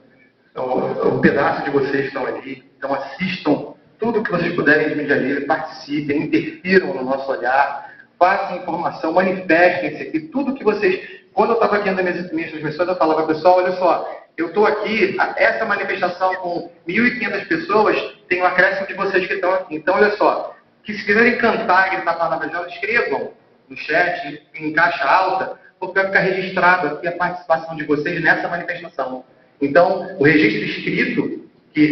pedaço de vocês que estão ali, então assistam tudo que vocês puderem de mídia livre, participem, interfiram no nosso olhar, façam informação, manifestem-se aqui, tudo que vocês... Quando eu estava aqui nas minhas transmissões, eu falava, pessoal, olha só, eu estou aqui, essa manifestação com 1.500 pessoas, tem um acréscimo de vocês que estão aqui. Então, olha só, que se quiserem cantar, gritar palavras novas, escrevam no chat, em caixa alta, porque vai ficar registrado aqui a participação de vocês nessa manifestação. Então, o registro escrito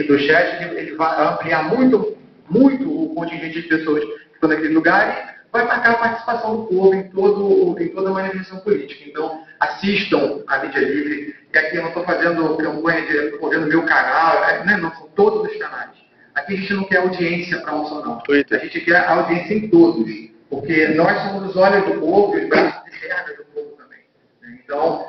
do chat, ele vai ampliar muito o contingente de pessoas que estão naquele lugar e vai marcar a participação do povo em toda a manifestação política. Então, assistam a mídia livre, e aqui eu não estou fazendo campanha de promovendo meu canal, não, são todos os canais. Aqui a gente não quer audiência para um só, não. A gente quer audiência em todos, porque nós somos os olhos do povo e os braços de pernas do povo também. Então,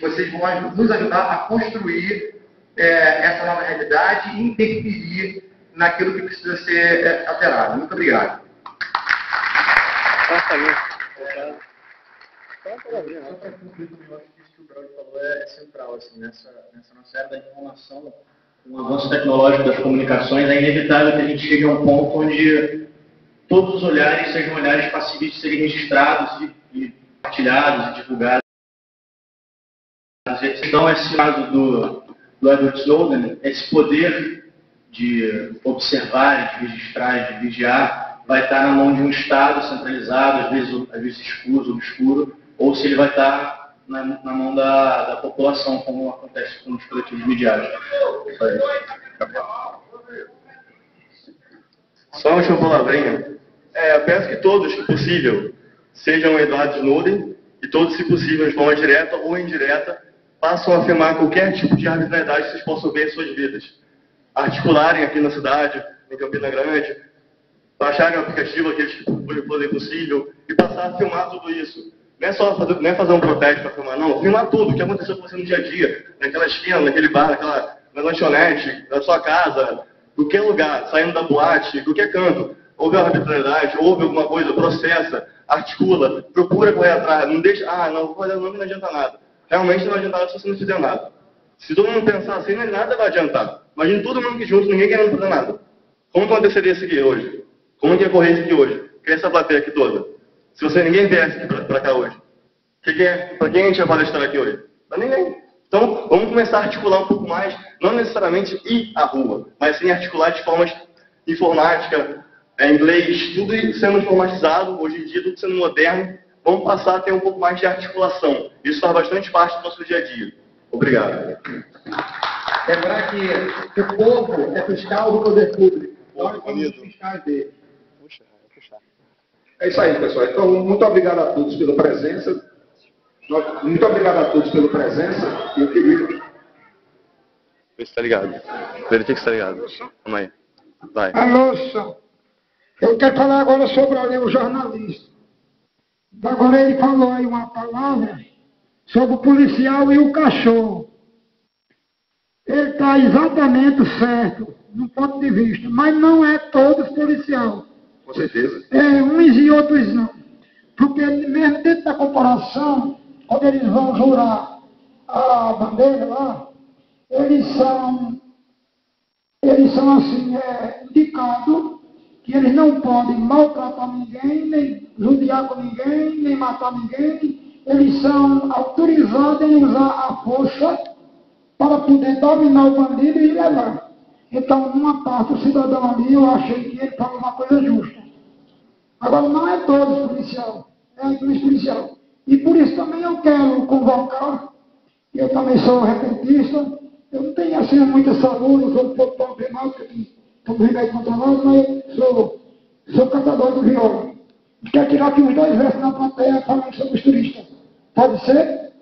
vocês vão nos ajudar a construir essa nova realidade e interferir naquilo que precisa ser alterado. Muito obrigado. Só para concluir também, eu acho que isso que o Braulio falou é central, assim, nessa nossa era da informação, com o avanço tecnológico das comunicações, é inevitável que a gente chegue a um ponto onde todos os olhares sejam olhares passíveis de serem registrados e partilhados e divulgados. Então, esse caso do Edward Snowden, esse poder de observar, de registrar, de vigiar, vai estar na mão de um Estado centralizado, às vezes escuro, obscuro, ou se ele vai estar na mão da população, como acontece com os coletivos midiáticos. Só uma última palavrinha. Eu peço que todos, que possível, sejam Edward Snowden, e todos, se possível, de forma direta ou indireta, passam a afirmar qualquer tipo de arbitrariedade que vocês possam ver em suas vidas. Articularem aqui na cidade, em Campina Grande, baixarem o aplicativo, aqueles que forem possível, e passar a filmar tudo isso. Não é fazer um protesto para filmar, não. Filmar tudo, o que aconteceu com você no dia a dia, naquela esquina, naquele bar, na lanchonete, na sua casa, qualquer lugar, saindo da boate, qualquer canto. Houve uma arbitrariedade, houve alguma coisa, processa, articula, procura correr atrás, não deixa, não vou fazer o nome, não adianta nada. Realmente não adianta nada se você não fizer nada. Se todo mundo pensar assim, nada vai adiantar. Imagina todo mundo aqui junto, ninguém querendo fazer nada. Como aconteceria isso aqui hoje? Como que ia correr isso aqui hoje? Que é essa plateia aqui toda? Se ninguém viesse aqui pra cá hoje. Pra quem a gente vai palestrar aqui hoje? Pra ninguém. Então, vamos começar a articular um pouco mais, não necessariamente ir à rua, mas sim articular de formas informática, inglês, tudo sendo informatizado, hoje em dia tudo sendo moderno. Vamos passar a ter um pouco mais de articulação. Isso faz bastante parte do nosso dia a dia. Obrigado. Lembrar que o povo é fiscal do poder público. Nós somos os fiscais dele. É isso aí, pessoal. Então, muito obrigado a todos pela presença. Muito obrigado a todos pela presença. Eu queria... Vê se está ligado. Verifique se está ligado. Vamos aí. Vai. Alô, senhor. Eu quero falar agora sobre o jornalista. Agora ele falou aí uma palavra sobre o policial e o cachorro. Ele está exatamente certo, no ponto de vista, mas não é todos policial. Com certeza. Uns e outros não. Porque mesmo dentro da corporação, quando eles vão jurar a bandeira lá, eles são assim, indicados que eles não podem maltratar ninguém, nem judiar com ninguém, nem matar ninguém. Eles são autorizados em usar a força para poder dominar o bandido e levar. Então, numa parte, o cidadão ali, eu achei que ele falou uma coisa justa. Agora, não é todos policial, é a policial. E por isso também eu quero convocar Eu também sou repentista. Eu não tenho assim muita saúde, eu sou um pouco tão primário, porque tomo remédio controlado, mas sou cantador do viola. Quer tirar aqui uns 2 versos na plateia falando sobre os turistas. Pode ser?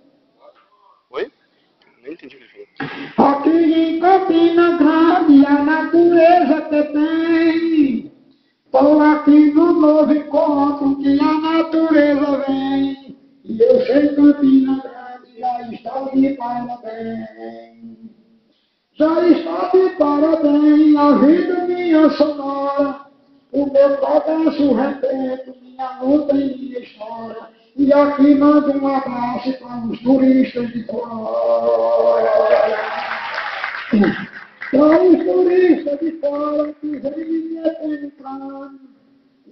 Oi? Nem entendi o que ele falou. Aqui em Campina Grande a natureza que tem. Estou aqui no novo encontro que a natureza vem. E eu sei que Campina Grande já está de parabéns. Já está de parabéns a vida minha sonora. O meu progresso repleto, minha luta e minha história. E aqui mando um abraço para os turistas de fora. Para os turistas de fora que vêm penetrando,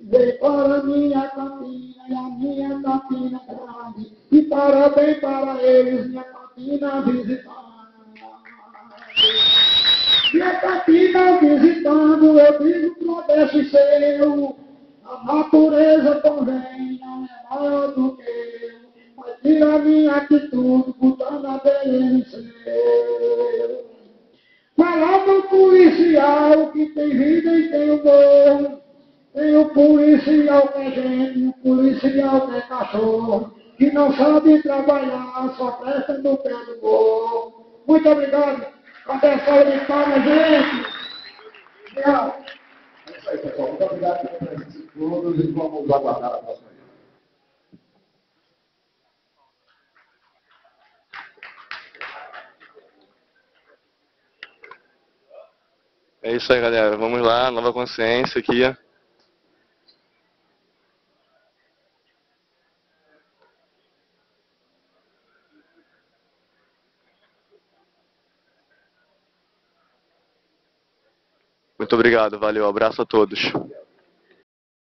vem para minha Campina e a minha Campina grande. E parabéns para eles, minha Campina visitando. Minha Campina visitando, eu digo progresso seu. A natureza convém, não é maior do que eu. Mas tira a minha atitude, botando a beleza seu. Falar do policial que tem vida e tem humor. Tem o policial que é gente, o policial que é cachorro. Que não sabe trabalhar, só presta no pé do gol. Muito obrigado. Atenção de palmas, gente. Tchau. É isso aí, pessoal. Muito obrigado pela presença de todos e vamos aguardar a próxima vez. É isso aí, galera. Vamos lá, nova consciência aqui. Muito obrigado, valeu, abraço a todos.